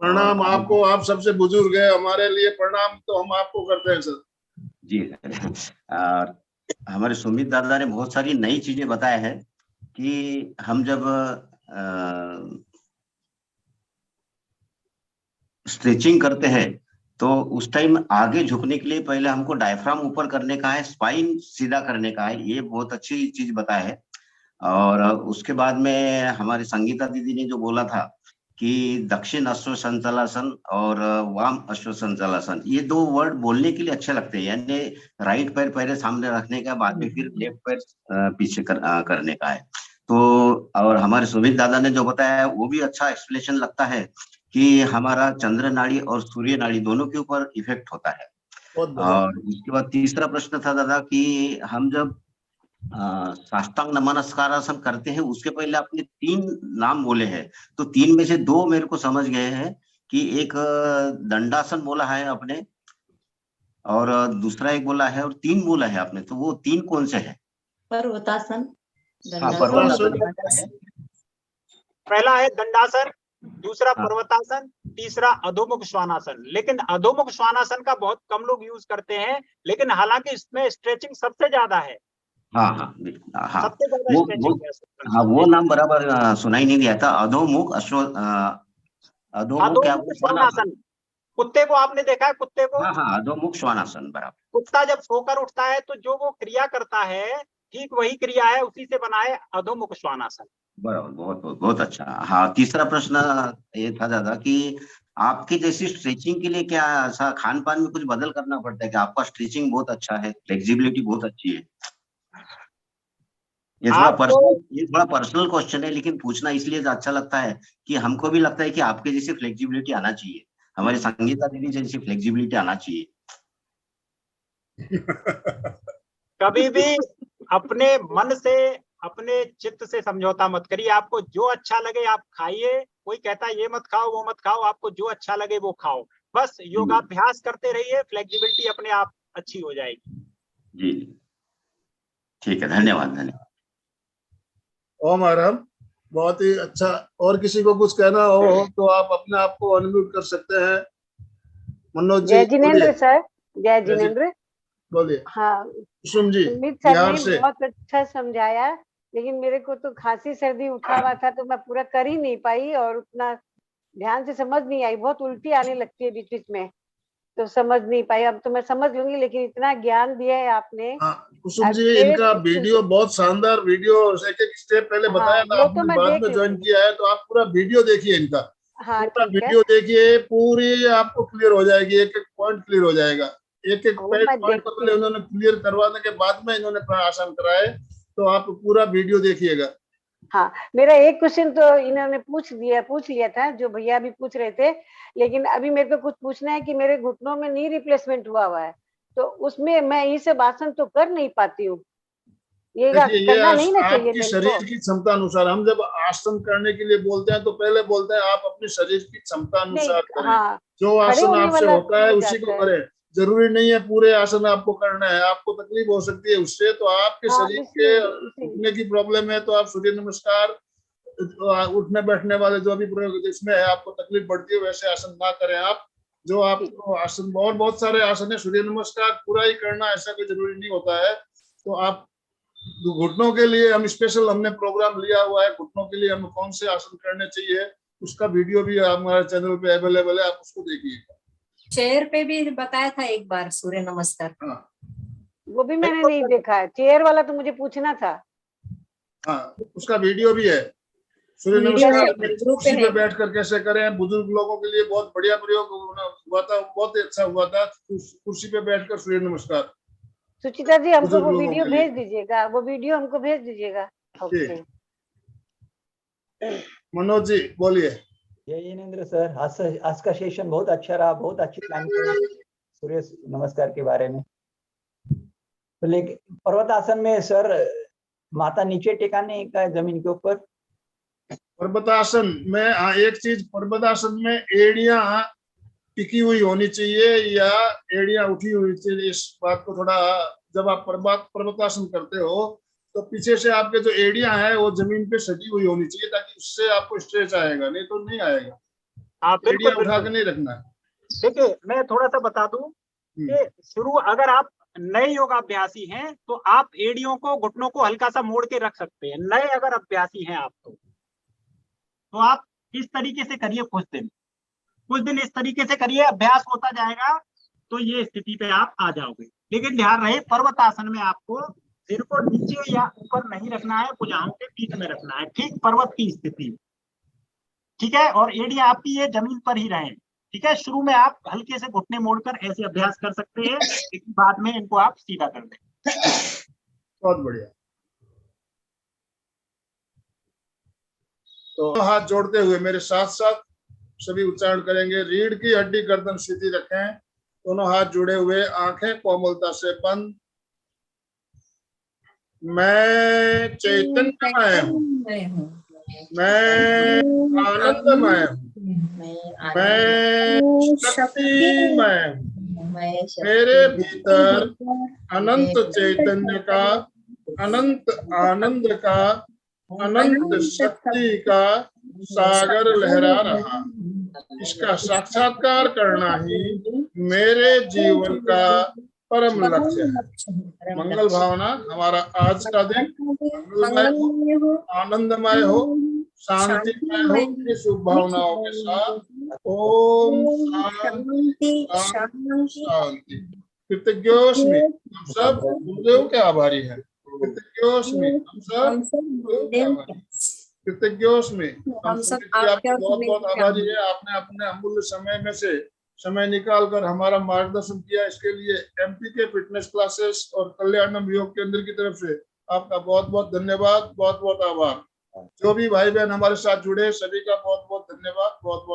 प्रणाम आपको, आप सबसे बुजुर्ग है, हमारे लिए प्रणाम तो हम आपको करते हैं सर। जी। और हमारे सुमित दादा ने बहुत सारी नई चीजें बताए हैं कि हम जब स्ट्रेचिंग करते हैं तो उस टाइम आगे झुकने के लिए पहले हमको डायफ्राम ऊपर करने का है, स्पाइन सीधा करने का है। ये बहुत अच्छी चीज बताया है। और उसके बाद में हमारी संगीता दीदी ने जो बोला था कि दक्षिण अश्व संचालासन और वाम अश्व संचालासन, ये दो वर्ड बोलने के लिए अच्छे लगते हैं, यानी राइट पैर पहले सामने रखने का, बाद में फिर लेफ्ट पैर पीछे करने का है। तो और हमारे सुमित दादा ने जो बताया वो भी अच्छा एक्सप्लेनेशन लगता है कि हमारा चंद्र नाड़ी और सूर्य नाड़ी दोनों के ऊपर इफेक्ट होता है। और उसके बाद तीसरा प्रश्न था दादा कि हम जब साष्टांग नमस्कारासन करते हैं उसके पहले आपने 3 नाम बोले हैं, तो 3 में से 2 मेरे को समझ गए हैं कि एक दंडासन बोला है आपने और दूसरा एक बोला है और 3 बोला है आपने, तो वो 3 कौन से है? पर्वतासन, हाँ, पर्वतासन है। पहला है दंडासन, दूसरा पर्वतासन, तीसरा अधोमुख श्वानासन। लेकिन अधोमुख श्वानासन का बहुत कम लोग यूज करते हैं, लेकिन हालांकि इसमें स्ट्रेचिंग सबसे ज्यादा है। हाँ, सबसे ज्यादा स्ट्रेचिंग है। हाँ, वो नाम बराबर सुनाई नहीं दिया था। अधोमुख अधोमुख क्या? श्वानासन। कुत्ते को आपने देखा है? कुत्ते को? हाँ, अधोमुख श्वानासन बराबर। कुत्ता जब सोकर उठता है तो जो वो क्रिया करता है, ठीक वही क्रिया है, उसी से बना है अधोमुख श्वानासन। बराबर, बहुत अच्छा। हाँ, तीसरा प्रश्न ये था दादा कि आपकी जैसी स्ट्रेचिंग के लिए क्या ऐसा खान पान में कुछ बदल करना पड़ता है कि आपका स्ट्रेचिंग बहुत अच्छा है, फ्लेक्सिबिलिटी बहुत अच्छी है? ये थोड़ा पर्सनल क्वेश्चन है, लेकिन पूछना इसलिए अच्छा लगता है कि हमको भी लगता है कि आपके जैसी फ्लेक्सिबिलिटी आना चाहिए, हमारी संगीता दीदी जैसी फ्लेक्सिबिलिटी आना चाहिए। कभी भी अपने मन से, अपने चित्त से समझौता मत करिए। आपको जो अच्छा लगे आप खाइए। कोई कहता है ये मत खाओ वो मत खाओ, आपको जो अच्छा लगे वो खाओ। बस योगाभ्यास करते रहिए, फ्लेक्सिबिलिटी अपने आप अच्छी हो जाएगी। जी, ठीक है, धन्यवाद। ओम आराम, बहुत ही अच्छा। और किसी को कुछ कहना हो तो आप अपने आप को अनम्यूट कर सकते हैं। मनोज जी, जय जिनेंद्र सर, जय जिनेंद्र। बोलिए। हाँ, कुसुम जी सुमित सर बिहार ने से। बहुत अच्छा समझाया, लेकिन मेरे को तो खांसी सर्दी उठा हुआ था तो मैं पूरा कर ही नहीं पाई और उतना ध्यान से समझ नहीं आई। बहुत उल्टी आने लगती है बीच बीच में, तो समझ नहीं पाई। अब तो मैं समझ लूंगी, लेकिन इतना ज्ञान दिया है आपने। हाँ कुसुम जी, इनका वीडियो बहुत शानदार वीडियो, एक एक स्टेप पहले बताया था, आपने बाद में ज्वाइन किया है, तो आप पूरा वीडियो देखिए इनका। हाँ, पूरा वीडियो देखिए, पूरी आपको क्लियर हो जाएगी, एक एक पॉइंट क्लियर हो जाएगा। एक एक पॉइंट को पहले उन्होंने क्लियर करवाने के बाद में इन्होंने आसन कराए, तो आप पूरा वीडियो देखिएगा। हाँ, मेरा एक क्वेश्चन तो इन्होंने पूछ लिया था, जो भैया भी पूछ रहे थे, लेकिन अभी मेरे को कुछ पूछना है कि मेरे घुटनों में नी रिप्लेसमेंट हुआ है, तो उसमें मैं ये सब आसन तो कर नहीं पाती हूँ, ये देखिए, ये करना नहीं ना चाहिए आपकी मेरे शरीर को। की क्षमता अनुसार, हम जब आसन करने के लिए बोलते हैं तो पहले बोलते हैं आप अपने शरीर की क्षमता नहीं, अनुसार करें। हाँ, जो खड़े आसन होने आपसे वाला होता है हो उसी को जाता है। करें। जरूरी नहीं है पूरे आसन आपको करना है, आपको तकलीफ हो सकती है उससे, तो आपके हाँ, शरीर के इसीलिए उठने की प्रॉब्लम है तो आप सूर्य नमस्कार, उठने बैठने वाले जो भी प्रयोग जिसमें है आपको तकलीफ बढ़ती है वैसे आसन ना करें आप। जो आपको आसन, और बहुत सारे आसन है, सूर्य नमस्कार पूरा ही करना ऐसा कोई जरूरी नहीं होता है। तो आप घुटनों के लिए हम स्पेशल हमने प्रोग्राम लिया हुआ है, घुटनों के लिए हमें कौन से आसन करने चाहिए उसका वीडियो भी हमारे चैनल पे अवेलेबल है, आप उसको देखिए। चेयर पे भी बताया था एक बार सूर्य नमस्कार। हाँ वो भी मैंने नहीं देखा है, चेयर वाला तो मुझे पूछना था। हाँ, उसका वीडियो भी है। सूर्य वीडियो नमस्कार है, अपनी ग्रुप कुर्सी पे पे है। बैठ कर कैसे करें, बुजुर्ग लोगों के लिए बहुत बढ़िया प्रयोग हुआ था, बहुत ही अच्छा हुआ था। कुर्सी पे बैठकर सूर्य नमस्कार। सुचिता जी, हमको बुजुर्ग वो लोगों वीडियो के लिए। भेज दीजिएगा, वो वीडियो हमको भेज दीजिएगा। ओके, मनोज जी बोलिए। जय जिनेन्द्र सर, आज का सेशन बहुत अच्छा रहा, बहुत अच्छी जानकारी सूर्य नमस्कार के बारे में। तो लेकिन पर्वतासन में सर माथा नीचे टेकाने का जमीन के ऊपर। पर्वतासन में एक चीज, पर्वतासन में एड़ियां टिकी हुई होनी चाहिए या एड़ियां उठी हुई चाहिए। इस बात को थोड़ा, जब आप पर्वतासन करते हो तो पीछे से आपके जो एड़ियां हैं वो जमीन पे सटी हुई होनी चाहिए, ताकि उससे आपको स्ट्रेच आएगा, नहीं तो नहीं आएगा। हाँ बिल्कुल एड़ियां उठा के बिल्कुल। नहीं रखना है। देखिए मैं थोड़ा सा बता दूं कि अगर आप नए योगाभ्यासी हैं तो आप एड़ियों को, घुटनों को हल्का सा मोड़ के रख सकते हैं। नए अगर अभ्यासी हैं आप तो आप इस तरीके से करिए, कुछ दिन इस तरीके से करिए, अभ्यास होता जाएगा तो ये स्थिति पे आप आ जाओगे। लेकिन ध्यान रहे, पर्वतासन में आपको सिर को नीचे या ऊपर नहीं रखना है, भुजाओं के बीच में रखना है, ठीक पर्वत की स्थिति, ठीक है। और एड़ियां आपकी ये जमीन पर ही रहें, ठीक है। शुरू में आप हल्के से घुटने मोड़कर ऐसे अभ्यास कर सकते हैं, लेकिन बाद में इनको आप सीधा कर दें। बहुत बढ़िया। तो हाथ जोड़ते हुए मेरे साथ साथ सभी उच्चारण करेंगे। रीढ़ की हड्डी गर्दन सीधी रखें, दोनों हाथ जुड़े हुए, आंखें कोमलता से बंद। मैं चैतन्यमय हूँ, मैं आनंदमय हूँ, मैं शक्तिमय हूँ। मेरे भीतर अनंत चैतन्य का, अनंत आनंद का, अनंत शक्ति का सागर लहरा रहा। इसका साक्षात्कार करना ही मेरे जीवन का परम लक्ष्य है। मंगल भावना। हमारा आज का दिन मंगलमय हो, आनंदमय हो, शांतिमय हो, इतनी शुभ भावनाओं के साथ। ओम शांति शांति शांति। कृतज्ञोस्मि, हम सब गुरुदेव के आभारी हैं। कृतज्ञोस्मि, हम सब गुरुदेव के आभारी। कृतज्ञोस्मि, हम सब आपके बहुत बहुत आभारी है। आपने अपने अमूल्य समय में से समय निकाल कर हमारा मार्गदर्शन किया, इसके लिए एमपी के फिटनेस क्लासेस और कल्याणम योग केंद्र की तरफ से आपका बहुत बहुत धन्यवाद, बहुत बहुत आभार। जो भी भाई बहन हमारे साथ जुड़े सभी का बहुत बहुत धन्यवाद, बहुत बहुत